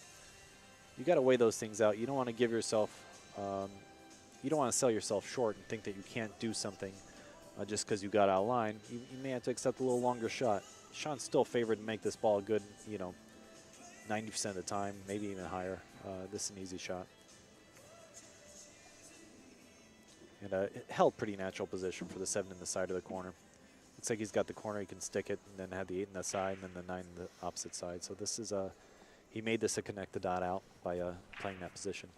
you got to weigh those things out. You don't want to give yourself, you don't want to sell yourself short and think that you can't do something just because you got out of line. You may have to accept a little longer shot. Shaun's still favored to make this ball good, you know, 90% of the time, maybe even higher. This is an easy shot. And it held pretty natural position for the 7 in the side of the corner. Looks like he's got the corner, he can stick it, and then have the 8 in the side, and then the 9 in the opposite side. So this is he made this a connect the dot out by playing that position.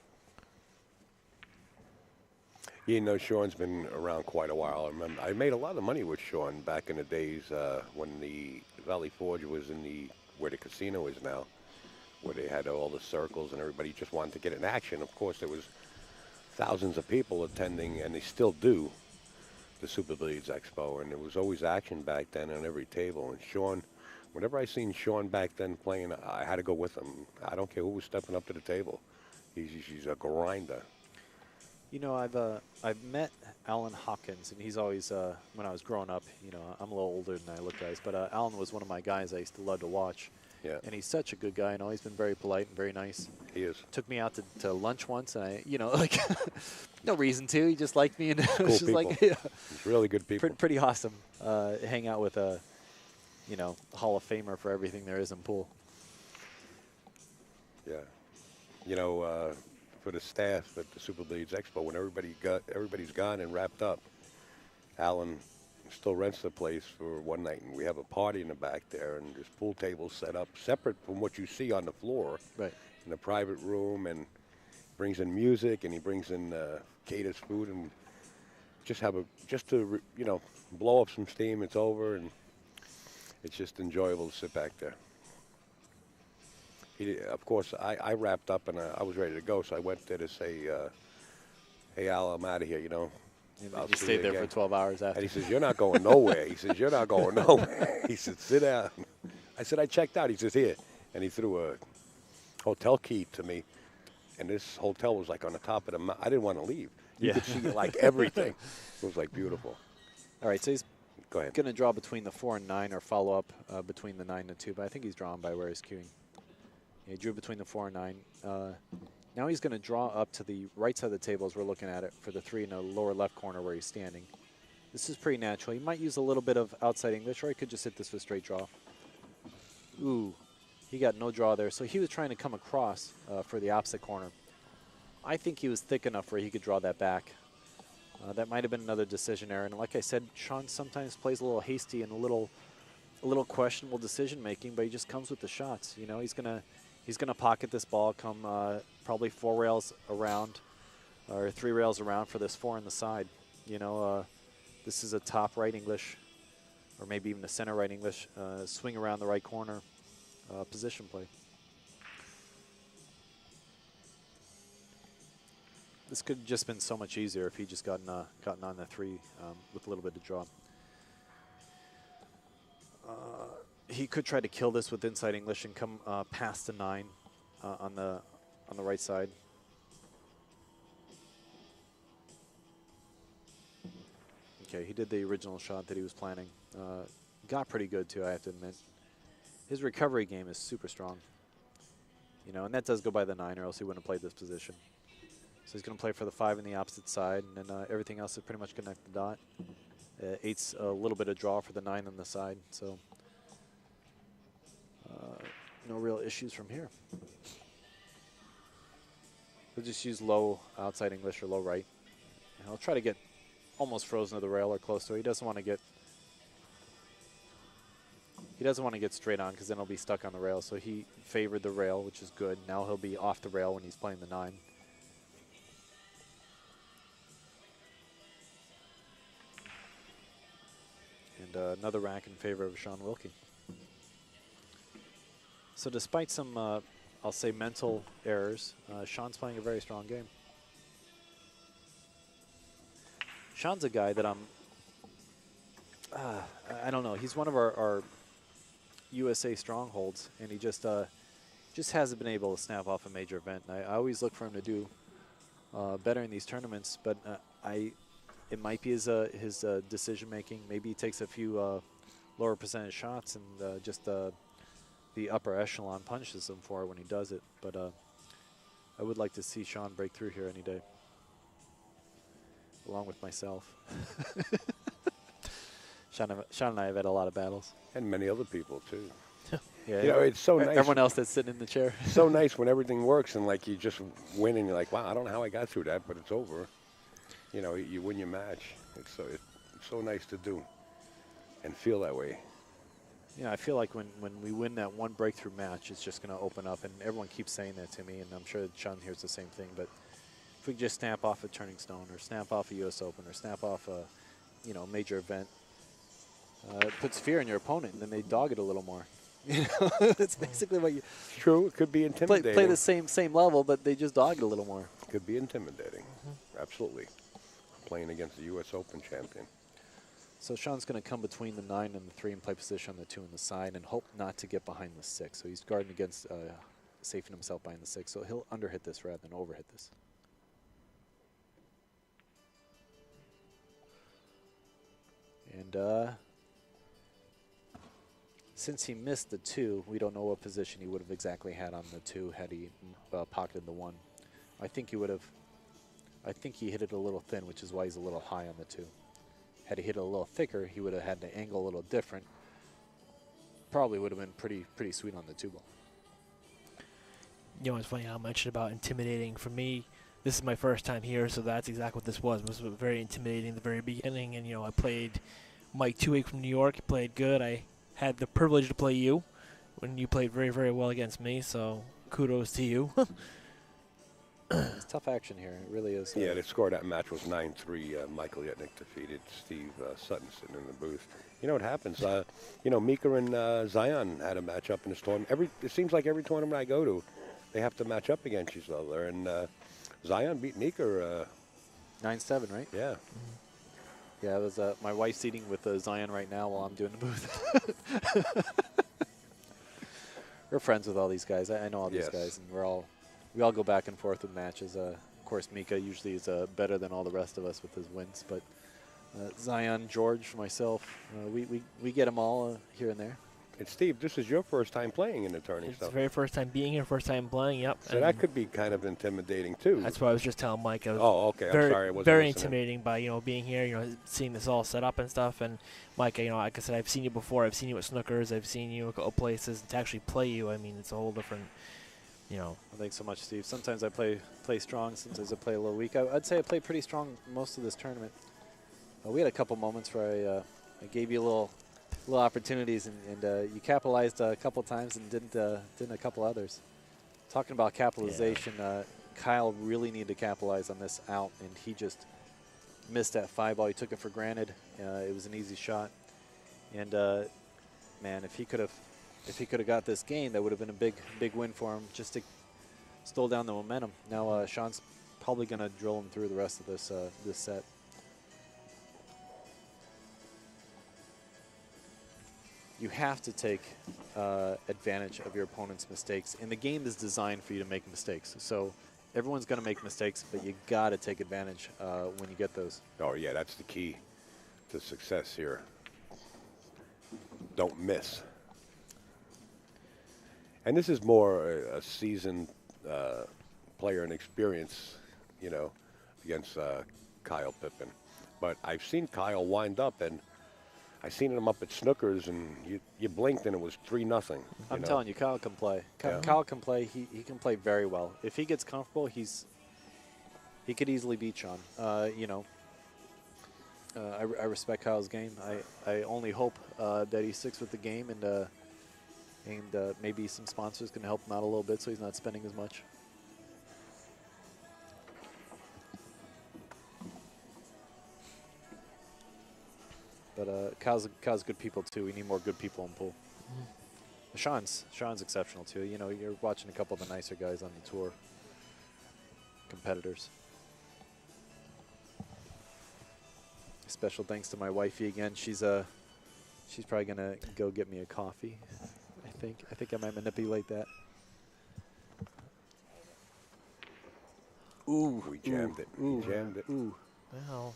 You know, Shaun's been around quite a while. I remember I made a lot of money with Shaun back in the days when the Valley Forge was in the where the casino is now, where they had all the circles and everybody just wanted to get in action. Of course, there was thousands of people attending, and they still do the Super Billiards Expo, and there was always action back then on every table. And Shaun, whenever I seen Shaun back then playing, I had to go with him. I don't care who was stepping up to the table. He's a grinder. You know, I've met Alan Hawkins, and he's always when I was growing up. You know, I'm a little older than I look, guys, but Alan was one of my guys I used to love to watch. Yeah. And he's such a good guy, and always been very polite and very nice. He is. Took me out to lunch once, and I, you know, like, no reason to. He just liked me, and it Cool was just people. like, yeah, He's really good people. pretty awesome. Hang out with a, you know, Hall of Famer for everything there is in pool. Yeah. You know, for the staff at the Super Billiards Expo, when everybody's gone and wrapped up, Alan still rents the place for one night, and we have a party in the back there, and there's pool tables set up separate from what you see on the floor. Right. In a private room, and brings in music, and he brings in caters food, and just to you know, blow up some steam. It's over, and it's just enjoyable to sit back there. Of course, I wrapped up, and I was ready to go, so I went there to say, hey, Al, I'm out of here, you know. You stayed there for 12 hours after. And he says, you're not going nowhere. He says, you're not going nowhere. He said, sit down. I said, I checked out. He says, here. And he threw a hotel key to me. And this hotel was like on the top of the mountain. I didn't want to leave. You could see like everything. It was like beautiful. All right, so he's Go ahead. going to draw between the 4 and 9, or follow up between the 9 and 2. But I think he's drawn by where he's queuing. He drew between the 4 and 9. Now he's going to draw up to the right side of the table as we're looking at it for the 3 in the lower left corner where he's standing. This is pretty natural. He might use a little bit of outside English, or he could just hit this with straight draw. Ooh, he got no draw there. So he was trying to come across for the opposite corner. I think he was thick enough where he could draw that back. That might have been another decision error. And like I said, Shaun sometimes plays a little hasty and a little questionable decision making, but he just comes with the shots. You know, he's gonna pocket this ball, come probably 4 rails around, or 3 rails around for this 4 on the side. You know, this is a top right English, or maybe even a center right English, swing around the right corner position play. This could have just been so much easier if he just gotten on the 3 with a little bit of draw. He could try to kill this with inside English and come past the 9 on the right side. Okay, he did the original shot that he was planning. Got pretty good too, I have to admit. His recovery game is super strong. You know, and that does go by the 9, or else he wouldn't have played this position. So he's going to play for the 5 on the opposite side, and then everything else is pretty much connect the dot. 8's a little bit of draw for the 9 on the side, so no real issues from here. He'll just use low outside English or low right. And he'll try to get almost frozen to the rail or close to it. He doesn't want to get straight on, because then he'll be stuck on the rail. So he favored the rail, which is good. Now he'll be off the rail when he's playing the 9. And another rack in favor of Shaun Wilkie. So despite some, I'll say, mental errors, Shaun's playing a very strong game. Shaun's a guy that I don't know. He's one of our USA strongholds, and he just hasn't been able to snap off a major event. And I always look for him to do better in these tournaments, but it might be his decision making. Maybe he takes a few lower percentage shots, and just the upper echelon punishes him for it when he does it. But I would like to see Shaun break through here any day, along with myself. Shaun and I have had a lot of battles. And many other people, too. Yeah, You know, it's so nice. Everyone else that's sitting in the chair. So nice when everything works, and like you just win, and you're like, wow, I don't know how I got through that, but it's over. You know, you win your match. It's so nice to do and feel that way. Yeah, I feel like when we win that one breakthrough match, it's just going to open up, and everyone keeps saying that to me, and I'm sure Shaun hears the same thing, but if we could just snap off a Turning Stone or snap off a U.S. Open or snap off a, you know, major event, it puts fear in your opponent, and then they dog it a little more. You know, that's basically what you. True, it could be intimidating. Play the same level, but they just dog it a little more. Could be intimidating. Absolutely. Playing against the U.S. Open champion. So Shaun's going to come between the 9 and the 3 and play position on the 2 and the side and hope not to get behind the 6. So he's guarding against safing himself behind the 6. So he'll underhit this rather than overhit this. And since he missed the 2, we don't know what position he would have exactly had on the 2 had he pocketed the 1. I think he would have. I think he hit it a little thin, which is why he's a little high on the 2. Had he hit it a little thicker, he would have had the angle a little different. Probably would have been pretty sweet on the 2 ball. You know, it's funny how I mentioned about intimidating. For me, this is my first time here, so that's exactly what this was. It was very intimidating at the very beginning. And, you know, I played Mike 2-week from New York. He played good. I had the privilege to play you when you played very, very well against me, so kudos to you. It's tough action here. It really is. Yeah, the score of that match was 9-3. Michael Yetnick defeated Steve Sutton sitting in the booth. You know what happens? You know, Mika and Zion had a match up in this tournament. It seems like every tournament I go to, they have to match up against each other. And Zion beat Mika. 9-7, right? Yeah. Yeah, it was my wife's eating with Zion right now while I'm doing the booth. We're friends with all these guys. I know all these guys, and we all go back and forth with matches. Of course, Mika usually is better than all the rest of us with his wins, but Zion, George, myself, we get them all here and there. And Steve, this is your first time playing in the Turning It's Stone. the very first time being here, first time playing, yep. So that could be kind of intimidating, too. That's what I was just telling Mike. I was okay. I'm sorry. I wasn't very listening. intimidating by, you know, being here, you know, seeing this all set up and stuff. And Mike, you know, like I said, I've seen you before. I've seen you at Snookers. I've seen you at a couple places. To actually play you, I mean, it's a whole different, you know. Well, thanks so much, Steve. Sometimes I play strong. Sometimes I play a little weak. I'd say I played pretty strong most of this tournament. We had a couple moments where I gave you little opportunities, and you capitalized a couple times and didn't a couple others. Talking about capitalization, Kyle really needed to capitalize on this out, and he just missed that 5 ball. He took it for granted. It was an easy shot, and man, if he could have got this game, that would have been a big win for him, just to slow down the momentum. Now Shaun's probably going to drill him through the rest of this this set. You have to take advantage of your opponent's mistakes, and the game is designed for you to make mistakes. So everyone's going to make mistakes, but you got to take advantage when you get those. Oh, yeah, that's the key to success here. Don't miss. And this is more a seasoned player and experience, you know, against Kyle Pepin. But I've seen Kyle wind up, and I seen him up at Snookers, and you blinked, and it was 3-0. I'm telling you, Kyle can play. Kyle can play. He can play very well. If he gets comfortable, he could easily beat Shaun. You know, I respect Kyle's game. I only hope that he sticks with the game, and maybe some sponsors can help him out a little bit so he's not spending as much. But Kyle's good people too. We need more good people in pool. Shaun's exceptional too. You know, you're watching a couple of the nicer guys on the tour, competitors. Special thanks to my wifey again. She's probably gonna go get me a coffee. I think I might manipulate that. Ooh, We jammed it. We jammed it. Ooh. Well,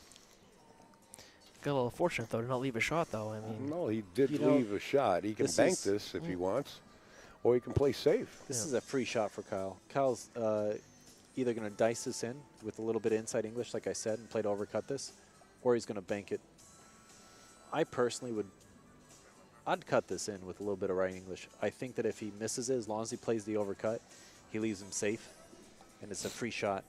got a little fortunate, though, to not leave a shot, though. I mean, No, he did You know, leave a shot. He can this bank is- this if he wants, or he can play safe. This is a free shot for Kyle. Kyle's either going to dice this in with a little bit of inside English, like I said, and play to overcut this, or he's going to bank it. I personally I'd cut this in with a little bit of right English. I think that if he misses it, as long as he plays the overcut, he leaves him safe, and it's a free shot.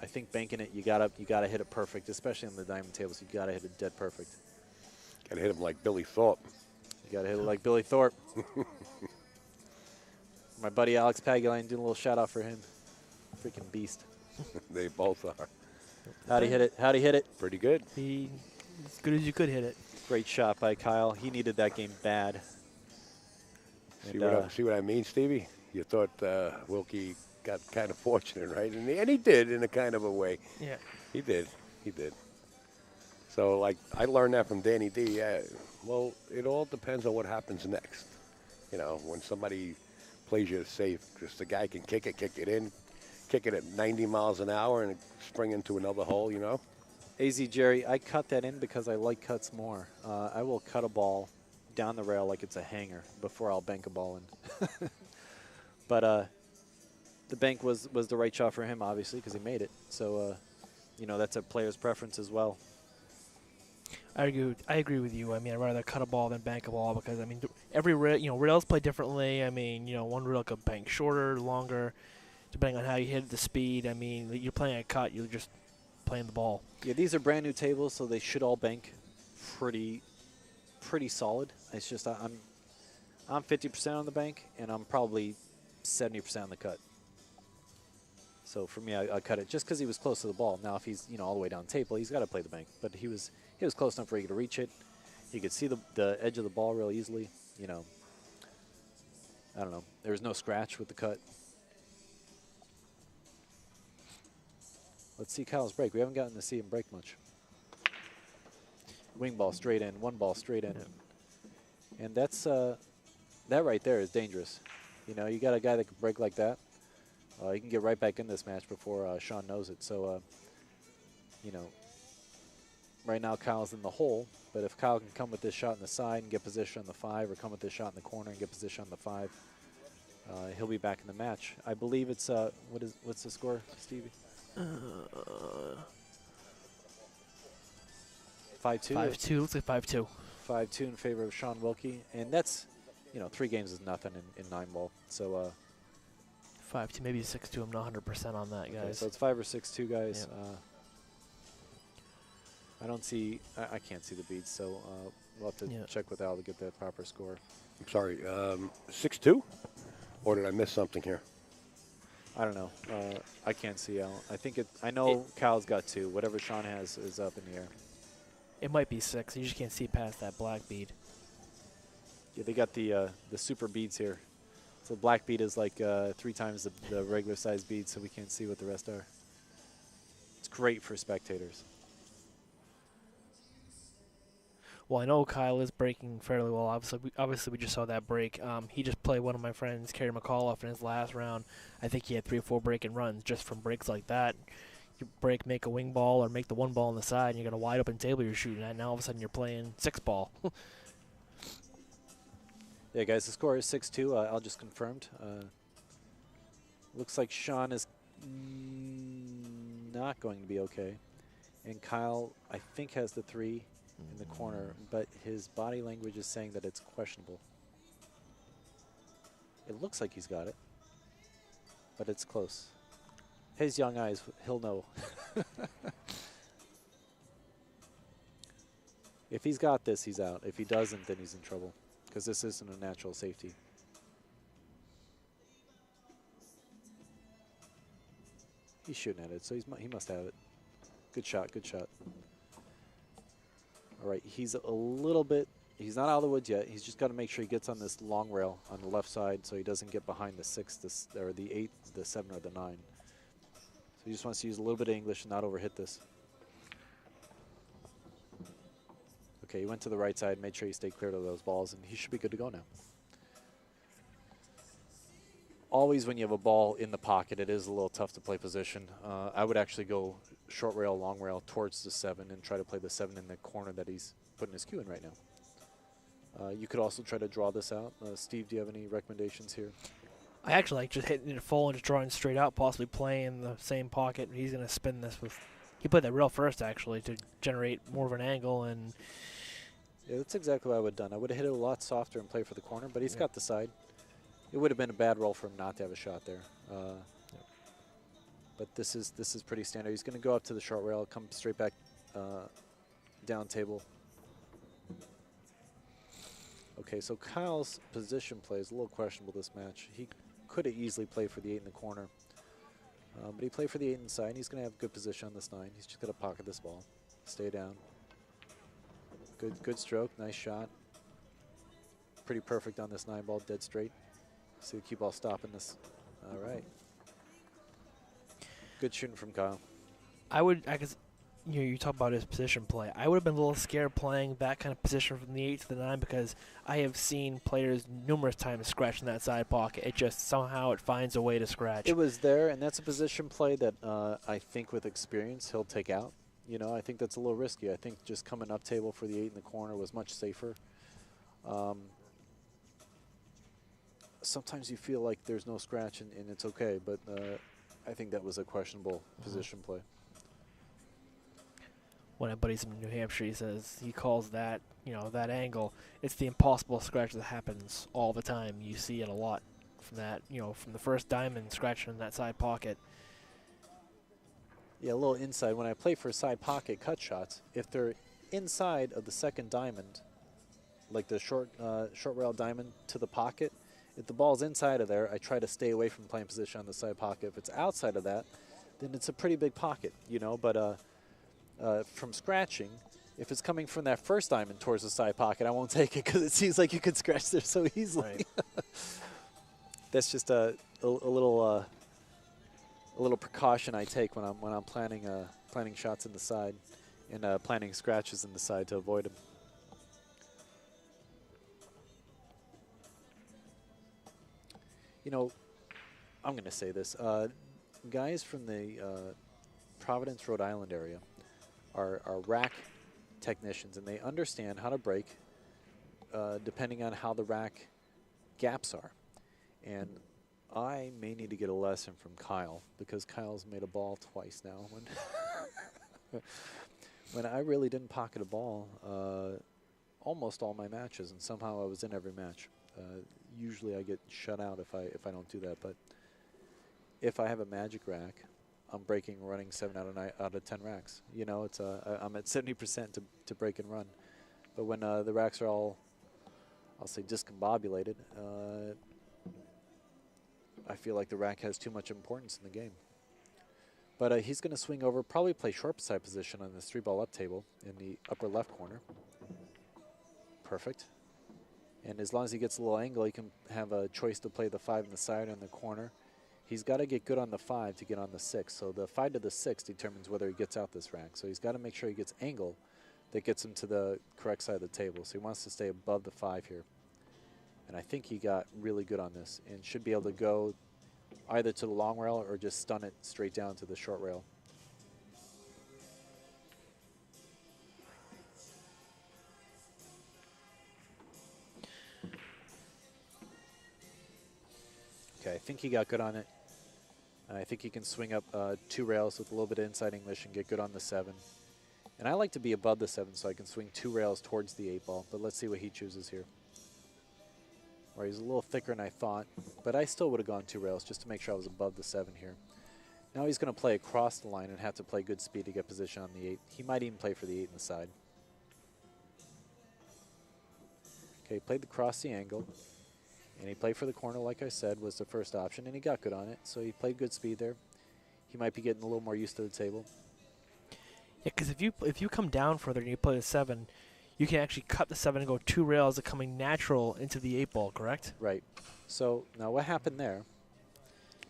I think banking it, you gotta hit it perfect, especially on the diamond tables. You gotta hit it dead perfect. Got to hit him like Billy Thorpe. You gotta hit it like Billy Thorpe. My buddy Alex Paguline, doing a little shout out for him. Freaking beast. They both are. How'd he hit it? How'd he hit it? Pretty good. He as good as you could hit it. Great shot by Kyle. He needed that game bad. See what I mean, Stevie? You thought Wilkie got kind of fortunate, right? And he did in a kind of a way. Yeah. He did. He did. So, like, I learned that from Danny D. Well, it all depends on what happens next. You know, when somebody plays you safe, just the guy can kick it in, kick it at 90 miles an hour and spring into another hole, you know? AZ Jerry, I cut that in because I like cuts more. I will cut a ball down the rail like it's a hanger before I'll bank a ball in. But the bank was the right shot for him, obviously, because he made it. So, you know, that's a player's preference as well. I agree with you. I mean, I'd rather cut a ball than bank a ball because, I mean, every rails play differently. I mean, you know, one rail could bank shorter, longer, depending on how you hit it, the speed. I mean, you're playing a cut, you're just playing the ball. Yeah, these are brand new tables, so they should all bank pretty solid. It's just I'm 50% on the bank, and I'm probably 70% on the cut. So for me, I cut it just because he was close to the ball. Now, if he's all the way down the table, he's got to play the bank. But he was close enough for you to reach it. He could see the edge of the ball real easily. You know, I don't know. There was no scratch with the cut. Let's see Kyle's break. We haven't gotten to see him break much. Wing ball straight in, one ball straight in. Yeah. And that's that right there is dangerous. You know, you got a guy that can break like that. He can get right back in this match before Shaun knows it. So, you know, right now Kyle's in the hole. But if Kyle can come with this shot in the side and get position on the 5, or come with this shot in the corner and get position on the 5, he'll be back in the match. I believe it's what's the score, Stevie? 5-2. 5-2. Looks like 5-2. 5-2 in favor of Shaun Wilkie, and that's 3 games is nothing in 9-ball. So 5-2, maybe 6-2. I'm not 100% on that, guys. Okay, so it's 5 or 6-2, guys. Yep. I don't see. I can't see the beads, so we'll have to check with Al to get the proper score. I'm sorry, 6-2? Or did I miss something here? I don't know. I can't see Al. I think I know Kyle's got 2. Whatever Shaun has is up in the air. It might be 6. You just can't see past that black bead. Yeah, they got the super beads here. So black bead is like 3 times the regular size bead, so we can't see what the rest are. It's great for spectators. Well, I know Kyle is breaking fairly well. Obviously, we just saw that break. He just played one of my friends, Kerry McAuliffe, in his last round. I think he had 3 or 4 break-and runs just from breaks like that. You break, make a wing ball, or make the 1 ball on the side, and you got a wide open table you're shooting at. Now all of a sudden you're playing 6-ball. Yeah, guys, the score is 6-2. Al just confirmed. Looks like Shaun is not going to be okay. And Kyle, I think, has the 3 in the corner, but his body language is saying that it's questionable. It looks like he's got it, but it's close. His young eyes, he'll know. If he's got this, he's out. If he doesn't, then he's in trouble, because this isn't a natural safety. He's shooting at it, so he must have it. Good shot, good shot. All right, he's a little bit, he's not out of the woods yet. He's just got to make sure he gets on this long rail on the left side so he doesn't get behind the 6, or the 8, the 7, or the 9. So he just wants to use a little bit of English and not overhit this. Okay, he went to the right side, made sure he stayed clear of those balls, and he should be good to go now. Always when you have a ball in the pocket, it is a little tough to play position. I would actually go short rail, long rail towards the 7 and try to play the 7 in the corner that he's putting his cue in right now. You could also try to draw this out. Steve, do you have any recommendations here? I actually like just hitting it full and just drawing straight out, possibly playing the same pocket. He's going to spin this with... He played that rail first, actually, to generate more of an angle. And yeah, that's exactly what I would have done. I would have hit it a lot softer and played for the corner, but he's got the side. It would have been a bad roll for him not to have a shot there. But this is pretty standard. He's going to go up to the short rail, come straight back down table. Okay, so Kyle's position play is a little questionable this match. He could have easily played for the 8 in the corner. But he played for the 8 inside. He's going to have good position on this 9. He's just going to pocket this ball. Stay down. Good stroke. Nice shot. Pretty perfect on this 9 ball. Dead straight. See the cue ball stopping this. All right. Good shooting from Kyle. I guess, you talk about his position play. I would have been a little scared playing that kind of position from the 8 to the 9 because I have seen players numerous times scratch in that side pocket. It just somehow it finds a way to scratch. It was there, and that's a position play that I think with experience he'll take out. You know, I think that's a little risky. I think just coming up table for the 8 in the corner was much safer. Sometimes you feel like there's no scratch and it's okay, but I think that was a questionable position play. One of my buddies in New Hampshire, he says he calls that, that angle, it's the impossible scratch that happens all the time. You see it a lot from that, from the first diamond scratching in that side pocket. Yeah, a little inside. When I play for side pocket cut shots, if they're inside of the second diamond, like the short rail diamond to the pocket, if the ball's inside of there, I try to stay away from playing position on the side pocket. If it's outside of that, then it's a pretty big pocket, but from scratching, if it's coming from that first diamond towards the side pocket, I won't take it because it seems like you could scratch there so easily. Right. That's just a little precaution I take when I'm planning shots in the side and planning scratches in the side to avoid them. I'm going to say this. Guys from the Providence, Rhode Island area are rack technicians, and they understand how to break depending on how the rack gaps are. And I may need to get a lesson from Kyle because Kyle's made a ball twice now. When I really didn't pocket a ball almost all my matches, and somehow I was in every match. Usually I get shut out if I don't do that, but if I have a magic rack, I'm running 7 out of 10 racks. I'm at 70% to break and run. But when the racks are all, I'll say, discombobulated, I feel like the rack has too much importance in the game. But he's going to swing over, probably play short side position on this 3-ball up table in the upper left corner. Perfect. And as long as he gets a little angle, he can have a choice to play the 5 in the side or in the corner. He's got to get good on the 5 to get on the 6. So the 5 to the 6 determines whether he gets out this rack. So he's got to make sure he gets angle that gets him to the correct side of the table. So he wants to stay above the 5 here. And I think he got really good on this and should be able to go either to the long rail or just stun it straight down to the short rail. Okay, I think he got good on it. I think he can swing up 2 rails with a little bit of inside English and get good on the 7. And I like to be above the 7 so I can swing 2 rails towards the 8-ball, but let's see what he chooses here. Or he's a little thicker than I thought, but I still would have gone 2 rails just to make sure I was above the 7 here. Now he's going to play across the line and have to play good speed to get position on the 8. He might even play for the 8 in the side. Okay, he played the cross the angle. And he played for the corner, like I said, was the first option, and he got good on it. So he played good speed there. He might be getting a little more used to the table. Yeah, because if you come down further and you play the 7, you can actually cut the 7 and go 2 rails that coming natural into the 8-ball, correct? Right. So now what happened there,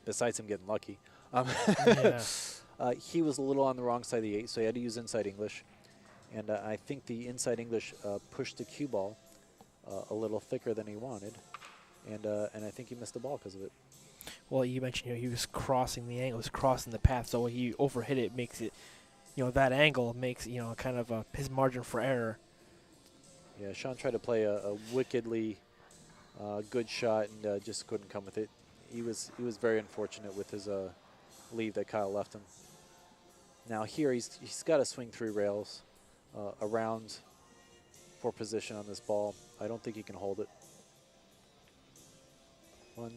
besides him getting lucky, he was a little on the wrong side of the 8, so he had to use inside English. And I think the inside English pushed the cue ball a little thicker than he wanted. And I think he missed the ball because of it. Well, you mentioned he was crossing the angle, he was crossing the path, so when he overhit it, makes it, that angle makes kind of his margin for error. Yeah, Shaun tried to play a wickedly good shot and just couldn't come with it. He was very unfortunate with his leave that Kyle left him. Now here he's got to swing 3 rails around for position on this ball. I don't think he can hold it. 1,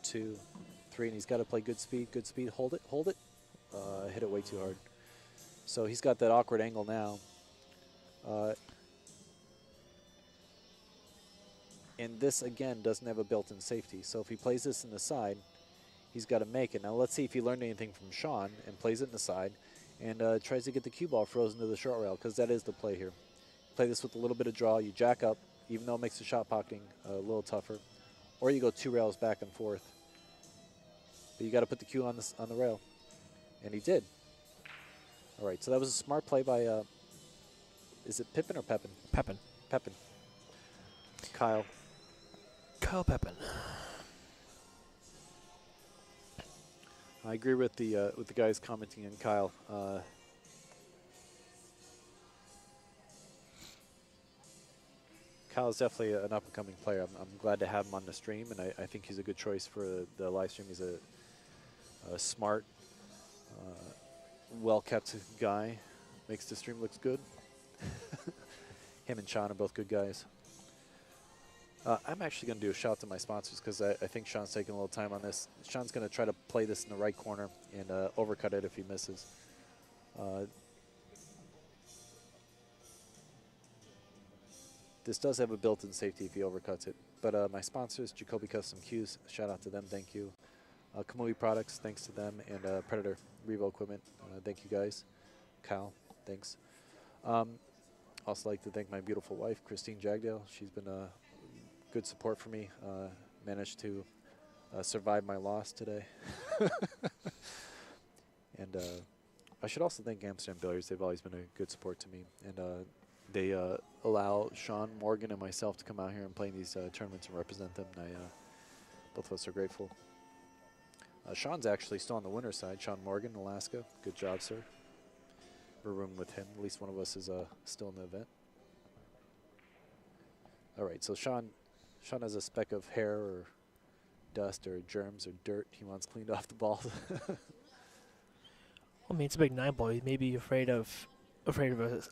2, 3, and he's got to play good speed, hold it. Hit it way too hard. So he's got that awkward angle now. And this, again, doesn't have a built-in safety. So if he plays this in the side, he's got to make it. Now let's see if he learned anything from Shaun and plays it in the side and tries to get the cue ball frozen to the short rail, because that is the play here. Play this with a little bit of draw. You jack up, even though it makes the shot pocketing a little tougher. Or you go 2 rails back and forth. But you got to put the cue on the rail. And he did. All right, so that was a smart play by, is it Pepin or Pepin? Pepin. Pepin. Kyle. Kyle Pepin. I agree with the guys commenting in Kyle. Kyle's definitely an up-and-coming player. I'm glad to have him on the stream, and I think he's a good choice for the live stream. He's a smart, well-kept guy. Makes the stream looks good. Him and Shaun are both good guys. I'm actually going to do a shout to my sponsors, because I think Shaun's taking a little time on this. Shaun's going to try to play this in the right corner and overcut it if he misses. This does have a built-in safety if he overcuts it. But my sponsors, Jacoby Custom Cues, shout out to them, thank you. Kamui Products, thanks to them, and Predator Revo Equipment, thank you guys. Kyle, thanks. Also like to thank my beautiful wife, Christine Jagdale. She's been a good support for me. Managed to survive my loss today. And I should also thank Amsterdam Billiards. They've always been a good support to me. And they allow Shaun, Morgan, and myself to come out here and play in these tournaments and represent them. And both of us are grateful. Shaun's actually still on the winner's side. Shaun Morgan, Alaska. Good job, sir. We're rooming with him. At least one of us is still in the event. All right, so Shaun has a speck of hair or dust or germs or dirt he wants cleaned off the ball. I mean, it's a big 9-ball. He may be afraid of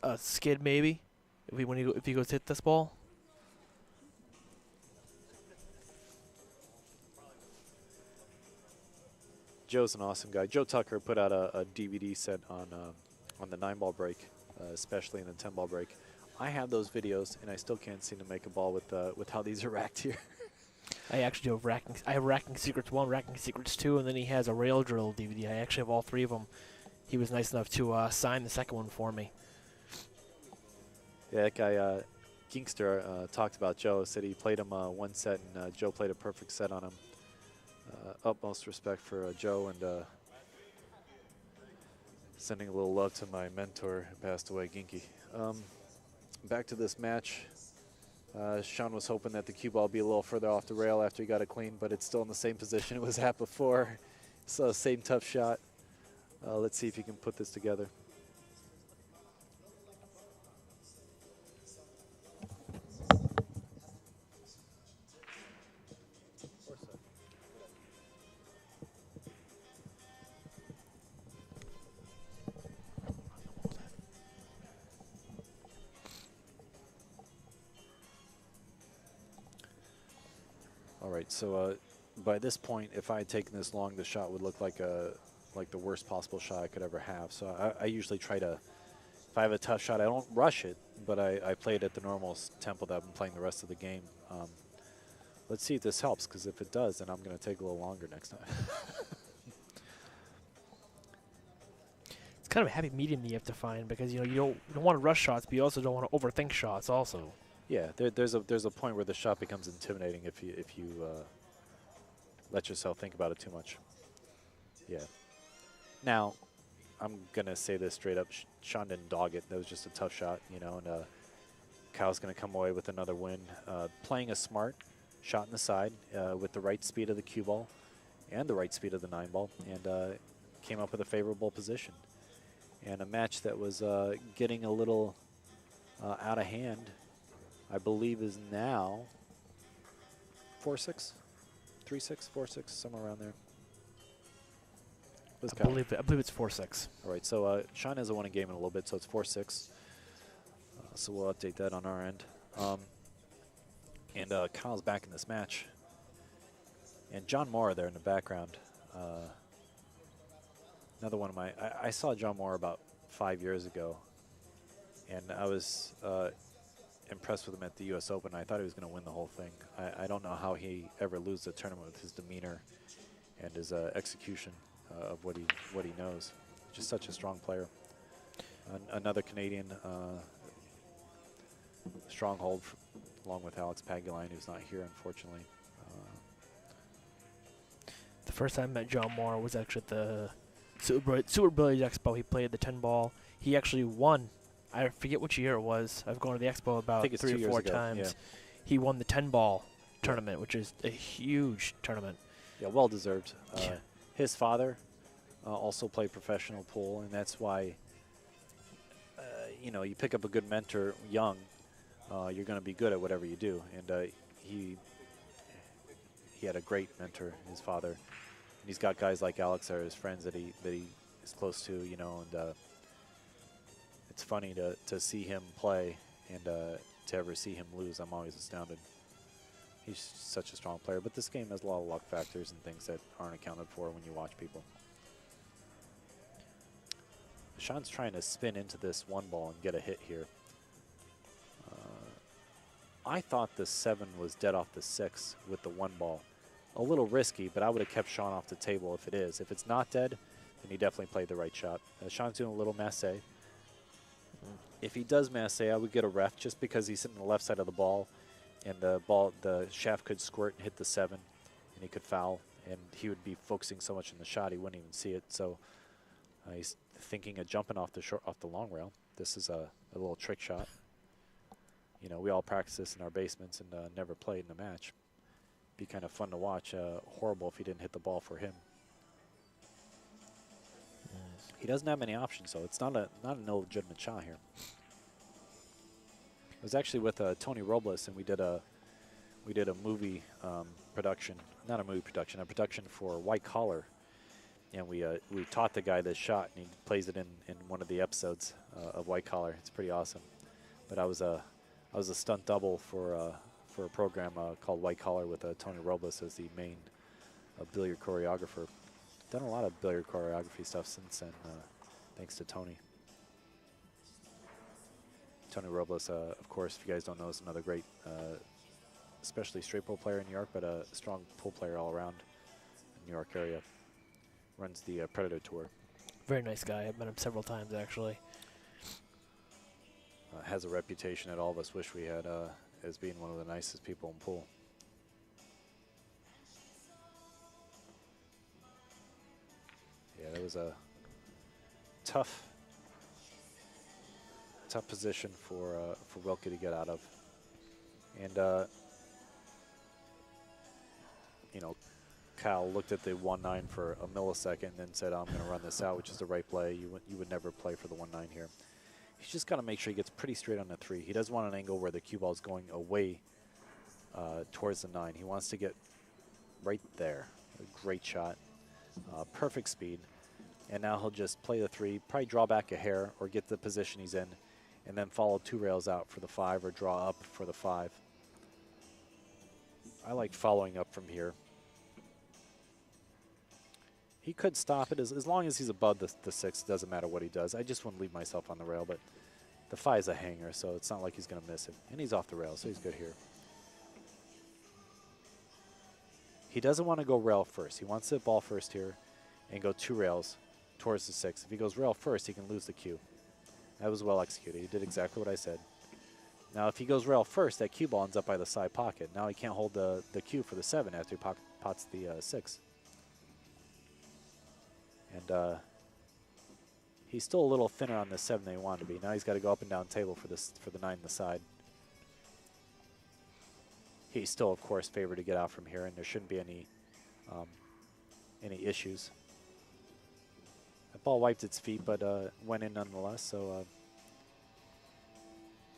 a skid, maybe, if he goes to hit this ball. Joe's an awesome guy. Joe Tucker put out a DVD set on the 9-ball break, especially in the 10-ball break. I have those videos, and I still can't seem to make a ball with how these are racked here. I actually do have racking. I have Racking Secrets 1, Racking Secrets 2, and then he has a rail drill DVD. I actually have all 3 of them. He was nice enough to sign the second one for me. Yeah, that guy, Ginkster, talked about Joe, said he played him one set, and Joe played a perfect set on him. Utmost respect for Joe, and sending a little love to my mentor who passed away, Ginky. Back to this match. Shaun was hoping that the cue ball would be a little further off the rail after he got it clean, but it's still in the same position it was at before. So same tough shot. Let's see if he can put this together. All right, so by this point, if I had taken this long, the shot would look like the worst possible shot I could ever have. So I usually try to, if I have a tough shot, I don't rush it, but I play it at the normal tempo that I've been playing the rest of the game. Let's see if this helps, because if it does, then I'm going to take a little longer next time. It's kind of a happy medium that you have to find, because you don't want to rush shots, but you also don't want to overthink shots also. Yeah, there's a point where the shot becomes intimidating if you let yourself think about it too much. Yeah. Now, I'm gonna say this straight up: Shaun didn't dog it. That was just a tough shot, and Kyle's gonna come away with another win. Playing a smart shot in the side with the right speed of the cue ball and the right speed of the 9-ball, and came up with a favorable position. And a match that was getting a little out of hand, I believe, is now 4-6, 3-6, 4-6, somewhere around there. I believe it's 4-6. All right, so Shaun has a winning game in a little bit, so it's 4-6. So we'll update that on our end. And Kyle's back in this match. And John Moore there in the background. Another one of my, I saw John Moore about 5 years ago, and I was impressed with him at the U.S. Open. I thought he was going to win the whole thing. I don't know how he ever loses a tournament with his demeanor and his execution of what he knows. Just such a strong player. Another Canadian stronghold, along with Alex Pagulayan, who's not here, unfortunately. The first time I met John Moore was actually at the Super Billiards Expo. He played the 10 ball. He actually won. I forget which year it was. I've gone to the expo about 3 or 4 times. Yeah. He won the 10 ball tournament, which is a huge tournament. Yeah, well deserved. His father also played professional pool, and that's why you pick up a good mentor young, you're going to be good at whatever you do. And he had a great mentor, his father. And he's got guys like Alex that are his friends that he is close to, and it's funny to see him play and to ever see him lose. I'm always astounded. He's such a strong player, but this game has a lot of luck factors and things that aren't accounted for when you watch people. Shaun's trying to spin into this 1 ball and get a hit here. I thought the 7 was dead off the 6 with the 1 ball. A little risky, but I would have kept Shaun off the table if it is. If it's not dead, then he definitely played the right shot. Shaun's doing a little masse. If he does masse, I would get a ref just because he's sitting on the left side of the ball, and the shaft could squirt and hit the 7, and he could foul, and he would be focusing so much on the shot he wouldn't even see it. So he's thinking of jumping off the long rail. This is a little trick shot. We all practice this in our basements and never played in a match. Be kind of fun to watch. Horrible if he didn't hit the ball for him. Nice. He doesn't have many options, so it's not an illegitimate shot here. I was actually with Tony Robles, and we did a movie production, not a movie production, a production for White Collar, and we taught the guy this shot, and he plays it in one of the episodes of White Collar. It's pretty awesome. But I was a stunt double for a program called White Collar with Tony Robles as the main billiard choreographer. Done a lot of billiard choreography stuff since then, thanks to Tony. Tony Robles, of course, if you guys don't know, is another great, especially straight pool player in New York, but a strong pool player all around the New York area. Runs the Predator Tour. Very nice guy. I've met him several times, actually. Has a reputation that all of us wish we had as being one of the nicest people in pool. Yeah, that was a tough position for Wilkie to get out of. And, Kyle looked at the 1-9 for a millisecond and then said, I'm going to run this out, which is the right play. You would never play for the 1-9 here. He's just got to make sure he gets pretty straight on the 3. He doesn't want an angle where the cue ball is going away towards the 9. He wants to get right there. A great shot. Perfect speed. And now he'll just play the 3, probably draw back a hair or get the position he's in, and then follow 2 rails out for the 5 or draw up for the 5. I like following up from here. He could stop it as long as he's above the 6. It doesn't matter what he does. I just want to leave myself on the rail, but the 5 is a hanger, so it's not like he's going to miss it. And he's off the rail, so he's good here. He doesn't want to go rail first. He wants to hit ball first here and go 2 rails towards the 6. If he goes rail first, he can lose the cue. That was well executed. He did exactly what I said. Now, if he goes rail first, that cue ball ends up by the side pocket. Now he can't hold the cue for the 7 after he pots the 6. And he's still a little thinner on the 7 than he wanted to be. Now he's got to go up and down table for the 9 on the side. He's still, of course, favored to get out from here, and there shouldn't be any issues. The ball wiped its feet, but went in nonetheless. So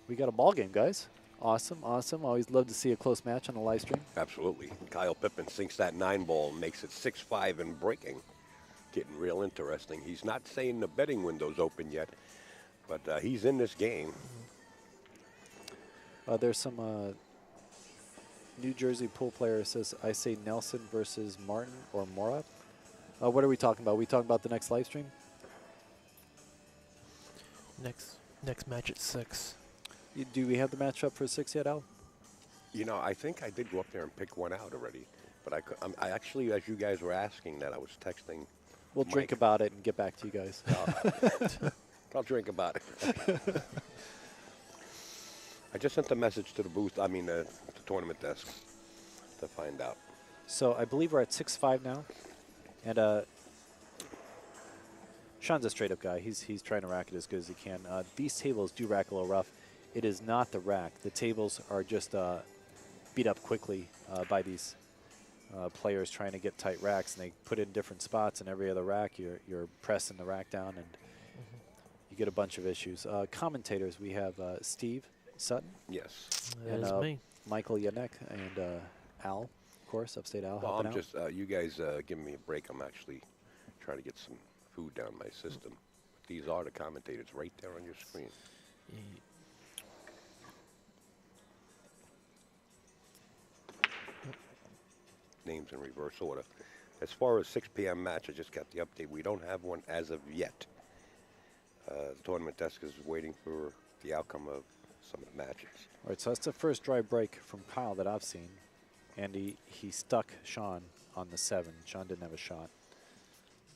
we got a ball game, guys. Awesome, awesome. Always love to see a close match on the live stream. Absolutely. Kyle Pepin sinks that 9 ball and makes it 6-5 and breaking. Getting real interesting. He's not saying the betting window's open yet, but he's in this game. There's some New Jersey pool player says, I say Nelson versus Martin or Morat. What are we talking about? Are we talking about the next live stream? Next match at 6. Do we have the match up for 6 yet, Al? You know, I think I did go up there and pick one out already. but I actually, as you guys were asking that, I was texting. We'll drink Mike. about it and get back to you guys. I'll drink about it. I just sent a message to the booth, the tournament desk to find out. So I believe we're at 6-5 now. And Shaun's a straight-up guy. He's trying to rack it as good as he can. These tables do rack a little rough. It is not the rack. The tables are just beat up quickly by these players trying to get tight racks, and they put it in different spots, and every other rack you're pressing the rack down, and you get a bunch of issues. Commentators, we have Steve Sutton. Yes. That And is me. Michael Yanek and Al, of course, Upstate Al. Well, helping I'm out. just, you guys giving me a break. I'm actually trying to get some food down my system. These are the commentators right there on your screen. Names in reverse order. As far as 6 p.m. match, I just got the update. We don't have one as of yet. The tournament desk is waiting for the outcome of some of the matches. All right, so that's the first dry break from Kyle that I've seen. And he stuck Shaun on the 7. Shaun didn't have a shot.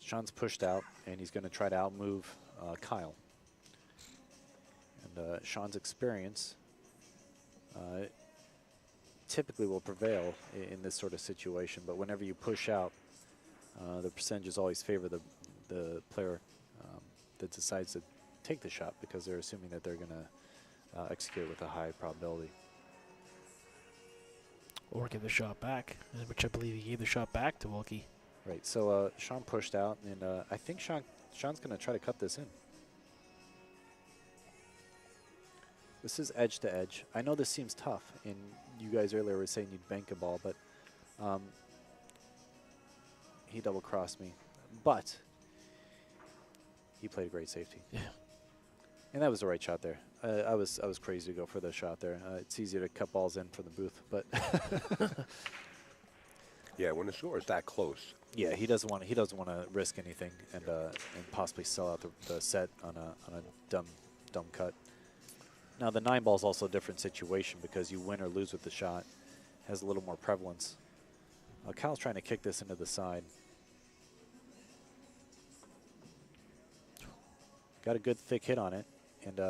Shaun's pushed out, and he's going to try to outmove Kyle. And Shaun's experience typically will prevail in this sort of situation. But whenever you push out, the percentages always favor the player that decides to take the shot, because they're assuming that they're going to execute with a high probability. Or give the shot back, which I believe he gave the shot back to Wilkie. Right, so Shaun pushed out, and I think Shaun's going to try to cut this in. This is edge to edge. I know this seems tough, and you guys earlier were saying you'd bank a ball, but he double-crossed me. But he played a great safety. Yeah. And that was the right shot there. I was crazy to go for the shot there. It's easier to cut balls in from the booth, but Yeah, when the score is that close. yeah, he doesn't want to risk anything and possibly sell out the set on a dumb cut. Now the 9 ball is also a different situation, because you win or lose with the shot. Has a little more prevalence. Kyle's trying to kick this into the side. Got a good thick hit on it, and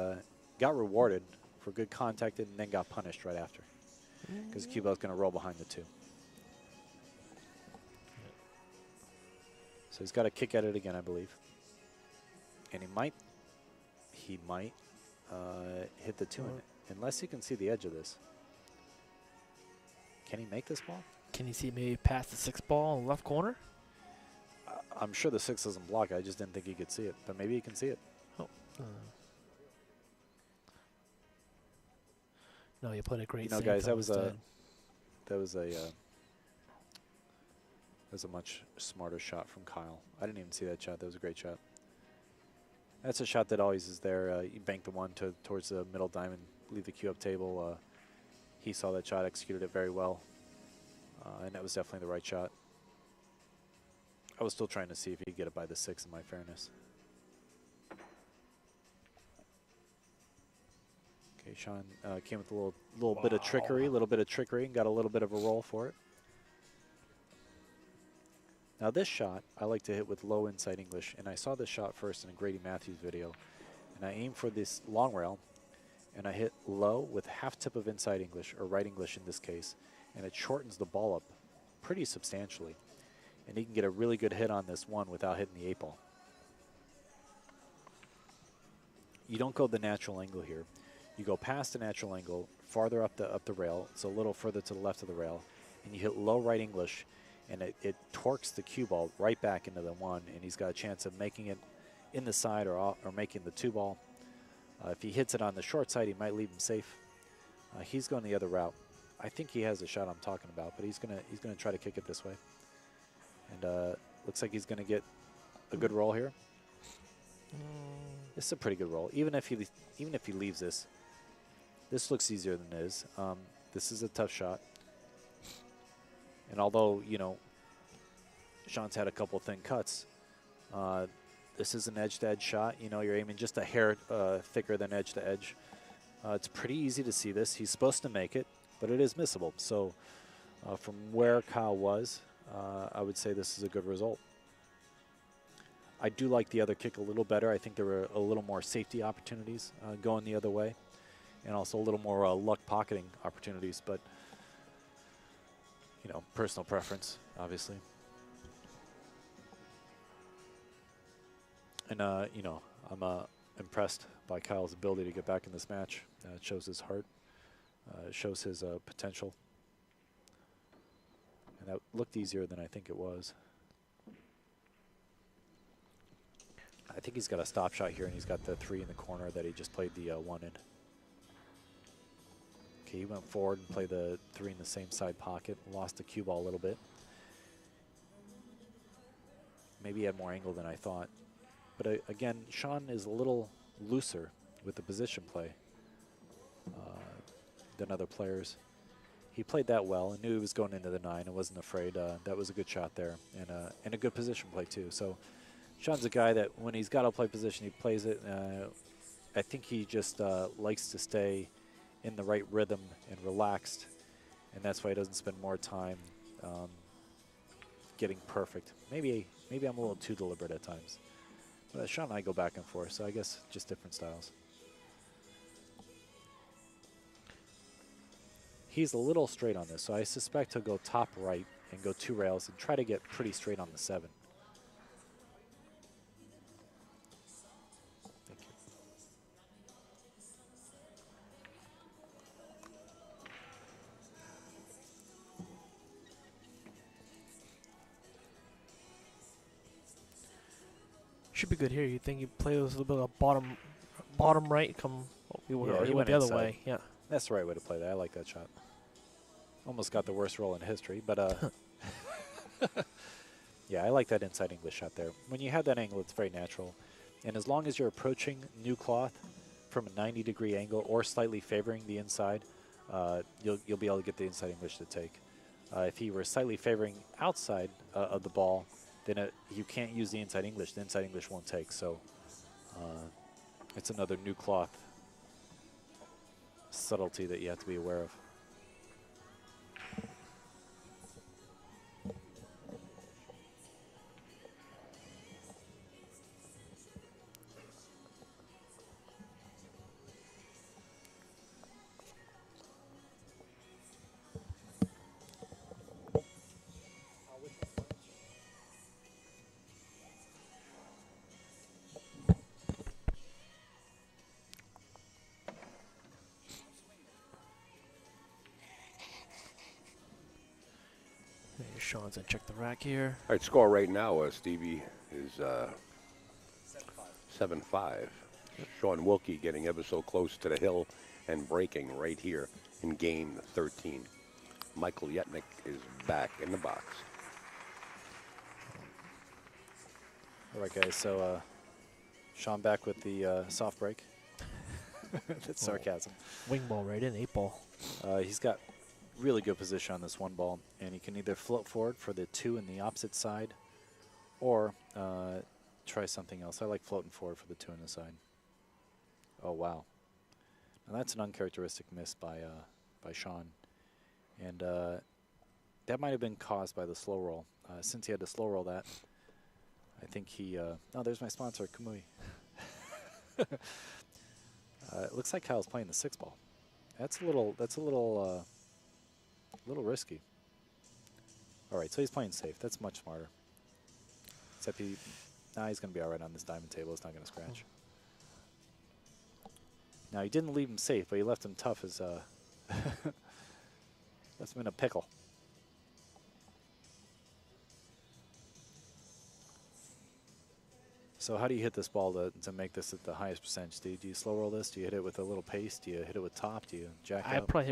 got rewarded for good contact, and then got punished right after, because the cue ball's going to roll behind the 2. So he's got to kick at it again, I believe. And he might hit the 2 in it, unless he can see the edge of this. Can he make this ball? Can you see maybe past the 6 ball in the left corner? I'm sure the 6 doesn't block it. I just didn't think he could see it, but maybe he can see it. Oh. No, you played a great. You know, save guys, though instead. that was a much smarter shot from Kyle. I didn't even see that shot. That was a great shot. That's a shot that always is there. You bank the 1 towards the middle diamond, leave the cue up table. He saw that shot, executed it very well, and that was definitely the right shot. I was still trying to see if he could get it by the 6, in my fairness. Okay, Shaun came with a little bit of trickery, and got a little bit of a roll for it. Now this shot, I like to hit with low inside English, and I saw this shot first in a Grady Matthews video, and I aimed for this long rail, and I hit low with half tip of inside English, or right English in this case, and it shortens the ball up pretty substantially, and he can get a really good hit on this 1 without hitting the 8 ball. You don't go the natural angle here. You go past the natural angle, farther up the rail, so a little further to the left of the rail, and you hit low right English, and it torques the cue ball right back into the 1, and he's got a chance of making it in the side or making the 2 ball. If he hits it on the short side, he might leave him safe. He's going the other route. I think he has the shot I'm talking about, but he's gonna try to kick it this way. And looks like he's gonna get a good roll here. This is a pretty good roll. Even if he leaves this looks easier than it is. This is a tough shot. And although, you know, Shaun's had a couple thin cuts, this is an edge-to-edge shot. You know, you're aiming just a hair thicker than edge-to-edge. It's pretty easy to see this. He's supposed to make it, but it is missable. So From where Kyle was, I would say this is a good result. I do like the other kick a little better. I think there were a little more safety opportunities going the other way, and also a little more luck pocketing opportunities, but, you know, personal preference, obviously. And, you know, I'm impressed by Kyle's ability to get back in this match. It shows his heart. It shows his potential. And that looked easier than I think it was. I think he's got a stop shot here, and he's got the 3 in the corner that he just played the 1 in. Okay, he went forward and played the 3 in the same side pocket, lost the cue ball a little bit. Maybe he had more angle than I thought. But again, Shaun is a little looser with the position play than other players. He played that well and knew he was going into the 9 and wasn't afraid. That was a good shot there, and a good position play too. So Shaun's a guy that when he's got to play position, he plays it. I think he just likes to stay in the right rhythm and relaxed, and that's why he doesn't spend more time getting perfect. Maybe I'm a little too deliberate at times. But Shaun and I go back and forth, so I guess just different styles. He's a little straight on this, so I suspect he'll go top right and go 2 rails and try to get pretty straight on the 7. Thank you. Should be good here. You think you play those a little bit of bottom right, come He went the other way. Yeah. That's the right way to play that. I like that shot. Almost got the worst roll in history, but yeah, I like that inside English shot there. When you have that angle, it's very natural. And as long as you're approaching new cloth from a 90-degree angle or slightly favoring the inside, you'll be able to get the inside English to take. If he were slightly favoring outside of the ball, then you can't use the inside English. The inside English won't take. So it's another new cloth subtlety that you have to be aware of. Shaun's gonna check the rack here. All right, score right now, Stevie, is 7-5. Shaun Wilkie getting ever so close to the hill and breaking right here in game 13. Michael Yetnick is back in the box. All right, guys, so Shaun back with the soft break. That's sarcasm. Wing ball right in, 8 ball. He's got really good position on this 1 ball, and he can either float forward for the 2 in the opposite side or try something else. I like floating forward for the 2 on the side. Oh, wow. Now that's an uncharacteristic miss by Shaun. And that might have been caused by the slow roll. Since he had to slow roll that, I think he... oh, there's my sponsor, Kamui. It looks like Kyle's playing the 6 ball. That's a little risky. All right, so he's playing safe. That's much smarter. Except he's going to be all right on this diamond table. It's not going to scratch. Now, he didn't leave him safe, but he left him tough as left him in a pickle. So how do you hit this ball to make this at the highest percentage? Do you slow roll this? Do you hit it with a little pace? Do you hit it with top? Do you jack up? I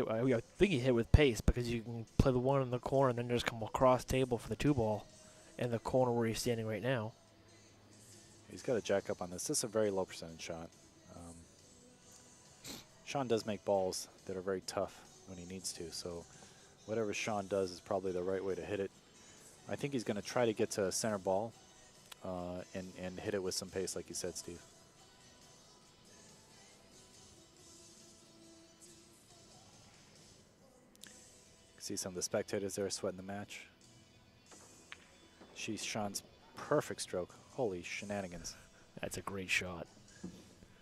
think he hit with pace because you can play the 1 in the corner and then just come across table for the 2 ball in the corner where he's standing right now. He's got to jack up on this. This is a very low percentage shot. Shaun does make balls that are very tough when he needs to, so whatever Shaun does is probably the right way to hit it. I think he's going to try to get to center ball and hit it with some pace, like you said, Steve. See some of the spectators there sweating the match. She's Shaun's perfect stroke. Holy shenanigans. That's a great shot.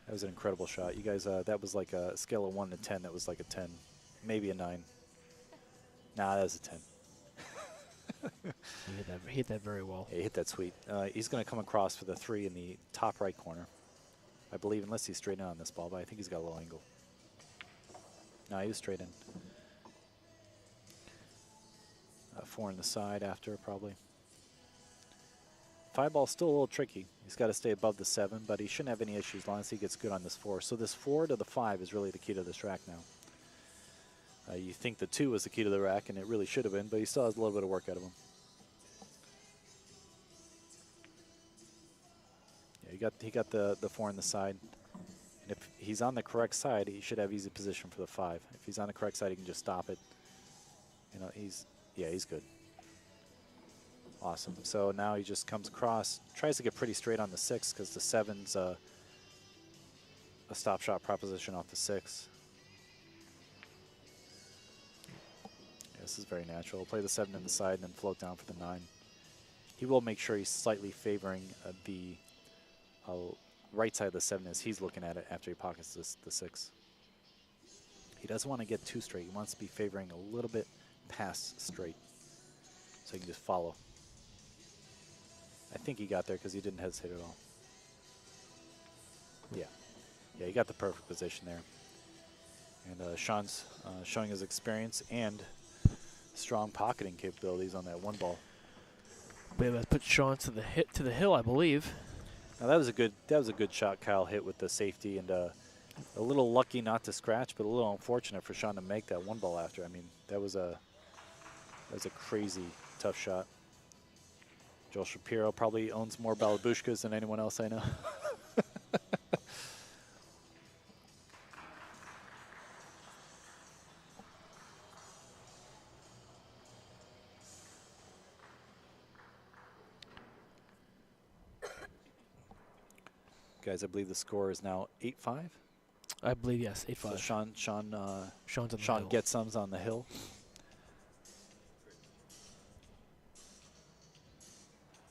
That was an incredible shot. You guys, that was like a scale of 1 to 10. That was like a 10, maybe a 9. Nah, that was a 10. He hit that very well. Yeah, he hit that sweet. He's going to come across for the 3 in the top right corner, I believe, unless he's straight in on this ball, but I think he's got a low angle. No, he was straight in. 4 in the side after, probably. 5 ball's still a little tricky. He's got to stay above the 7, but he shouldn't have any issues as long as he gets good on this 4. So this 4 to the 5 is really the key to this rack now. You think the 2 was the key to the rack, and it really should have been, but he still has a little bit of work out of him. Yeah, he got the 4 on the side. And if he's on the correct side, he should have easy position for the 5. If he's on the correct side, he can just stop it. You know, he's good. Awesome. So now he just comes across, tries to get pretty straight on the 6 because the 7's a stop shot proposition off the 6. Yeah, this is very natural. He'll play the 7 in the side and then float down for the 9. He will make sure he's slightly favoring the right side of the 7 as he's looking at it after he pockets the 6. He doesn't want to get too straight. He wants to be favoring a little bit past straight so he can just follow. I think he got there because he didn't hesitate at all. Yeah. Yeah, he got the perfect position there. And Shaun's showing his experience and strong pocketing capabilities on that 1 ball. We have to put Shaun to the hill, I believe. Now that was a good shot Kyle hit with the safety, and a little lucky not to scratch, but a little unfortunate for Shaun to make that 1 ball after. I mean, that was a crazy tough shot. Joel Shapiro probably owns more Balabushkas than anyone else I know. Guys, I believe the score is now 8-5. I believe, yes, 8-5. So Shaun gets some on the hill.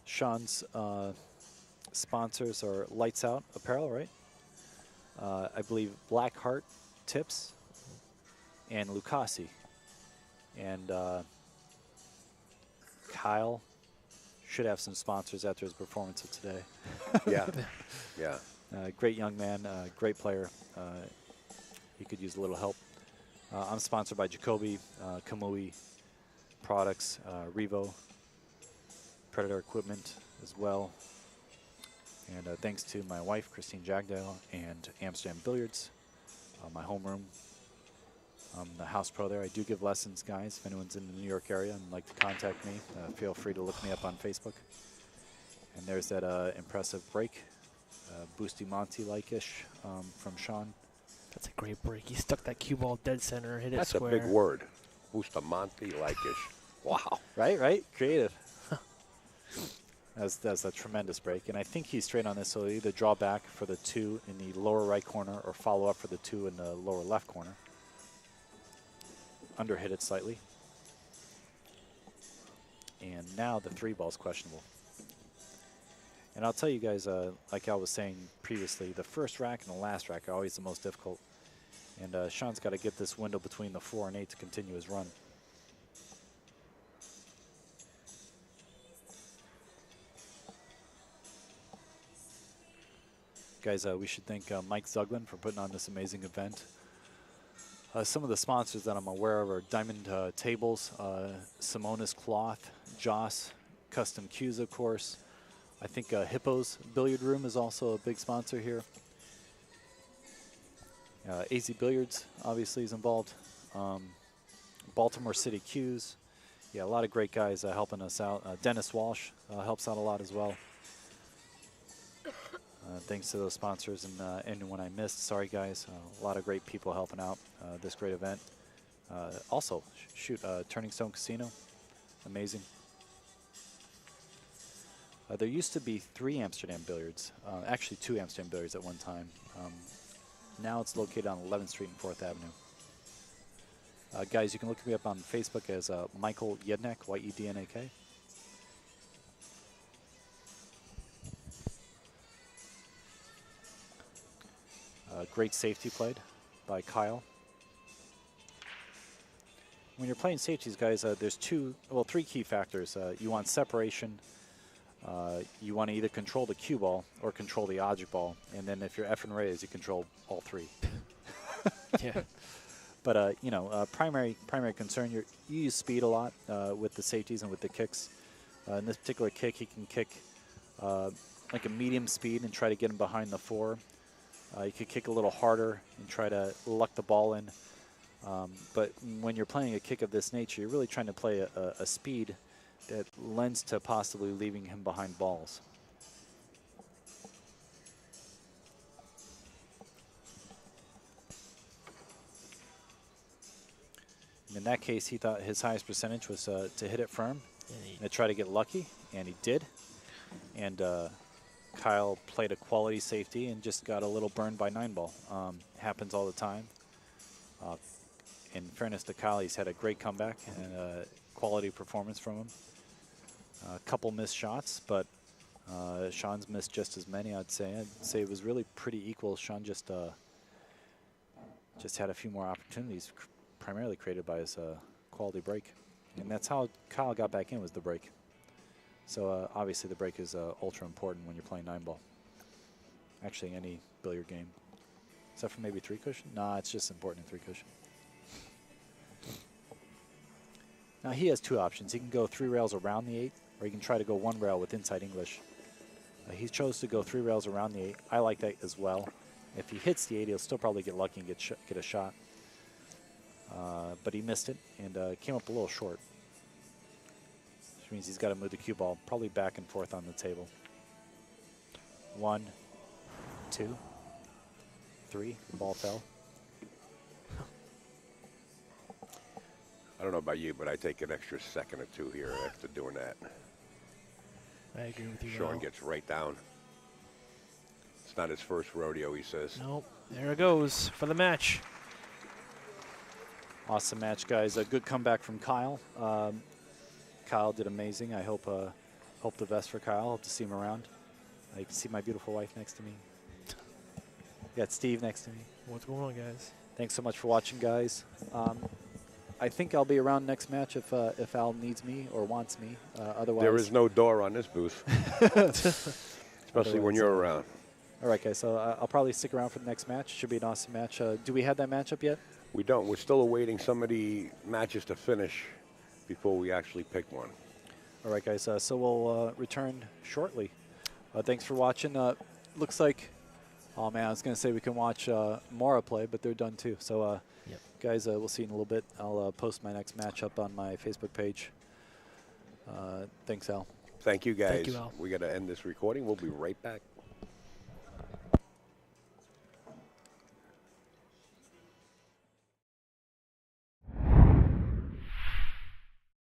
Shaun's sponsors are Lights Out Apparel, right? I believe Black Heart Tips and Lucasi. And Kyle should have some sponsors after his performance of today. Yeah, yeah. Great young man, great player. He could use a little help. I'm sponsored by Jacoby, Kamui Products, Revo, Predator Equipment as well. And thanks to my wife, Christine Jagdale, and Amsterdam Billiards, my homeroom. I'm the house pro there. I do give lessons, guys. If anyone's in the New York area and would like to contact me, feel free to look me up on Facebook. And there's that impressive break, Boosty Monty-like-ish from Shaun. That's a great break. He stuck that cue ball dead center, hit it That's square. a big word. Bustamante-like-ish. Wow. Right? Creative. That's a tremendous break. And I think he's straight on this, so he'll either draw back for the 2 in the lower right corner or follow up for the 2 in the lower left corner. Underhit it slightly. And now the 3 ball's questionable. And I'll tell you guys, like I was saying previously, the first rack and the last rack are always the most difficult. And Shaun's got to get this window between the 4 and 8 to continue his run. Guys, we should thank Mike Zuglin for putting on this amazing event. Some of the sponsors that I'm aware of are Diamond Tables, Simonis Cloth, Joss, Custom Cues, of course. I think Hippo's Billiard Room is also a big sponsor here. AZ Billiards, obviously, is involved. Baltimore City Cues. Yeah, a lot of great guys helping us out. Dennis Walsh helps out a lot as well. Thanks to those sponsors and anyone I missed. Sorry, guys. A lot of great people helping out this great event. Also, Turning Stone Casino. Amazing. There used to be 3 Amsterdam Billiards. Actually, 2 Amsterdam Billiards at one time. Now it's located on 11th Street and 4th Avenue. Guys, you can look me up on Facebook as Michael Yednek, Y-E-D-N-A-K. Great safety played by Kyle. When you're playing safeties, guys, there's three key factors. You want separation. You want to either control the cue ball or control the object ball. And then if you're F and raise, you control all three. Yeah. But, you know, primary concern, you use speed a lot with the safeties and with the kicks. In this particular kick, he can kick like a medium speed and try to get him behind the 4. You could kick a little harder and try to luck the ball in. But when you're playing a kick of this nature, you're really trying to play a speed that lends to possibly leaving him behind balls. In that case, he thought his highest percentage was to hit it firm and to try to get lucky, and he did. And Kyle played a quality safety and just got a little burned by 9-ball. Happens all the time. In fairness to Kyle, he's had a great comeback and a quality performance from him. A couple missed shots, but Shaun's missed just as many, I'd say. I'd say it was really pretty equal. Shaun just had a few more opportunities, primarily created by his quality break. And that's how Kyle got back in, was the break. So obviously the break is ultra important when you're playing 9-ball. Actually, any billiard game. Except for maybe 3-cushion? Nah, it's just important in 3-cushion. Now he has two options. He can go 3 rails around the 8, or he can try to go 1 rail with inside English. He chose to go 3 rails around the 8. I like that as well. If he hits the 8, he'll still probably get lucky and get a shot. But he missed it and came up a little short. Which means he's got to move the cue ball probably back and forth on the table. 1, 2, 3. The ball fell. I don't know about you, but I take an extra second or 2 here after doing that. I agree with you. Shaun gets right down. It's not his first rodeo, he says. Nope. There it goes for the match. Awesome match, guys. A good comeback from Kyle. Kyle did amazing. I hope the best for Kyle. Hope to see him around. You can see my beautiful wife next to me. Got Steve next to me. What's going on, guys? Thanks so much for watching, guys. I think I'll be around next match if Al needs me or wants me. Otherwise, there is no door on this booth, especially when you're around. All right, guys. So I'll probably stick around for the next match. Should be an awesome match. Do we have that matchup yet? We don't. We're still awaiting some of the matches to finish before we actually pick one. All right, guys. So we'll return shortly. Thanks for watching. Looks like, oh man, I was going to say we can watch Mora play, but they're done too. So, yep. Guys, we'll see you in a little bit. I'll post my next matchup on my Facebook page. Thanks, Al. Thank you, guys. Thank you, Al. We got to end this recording. We'll be right back.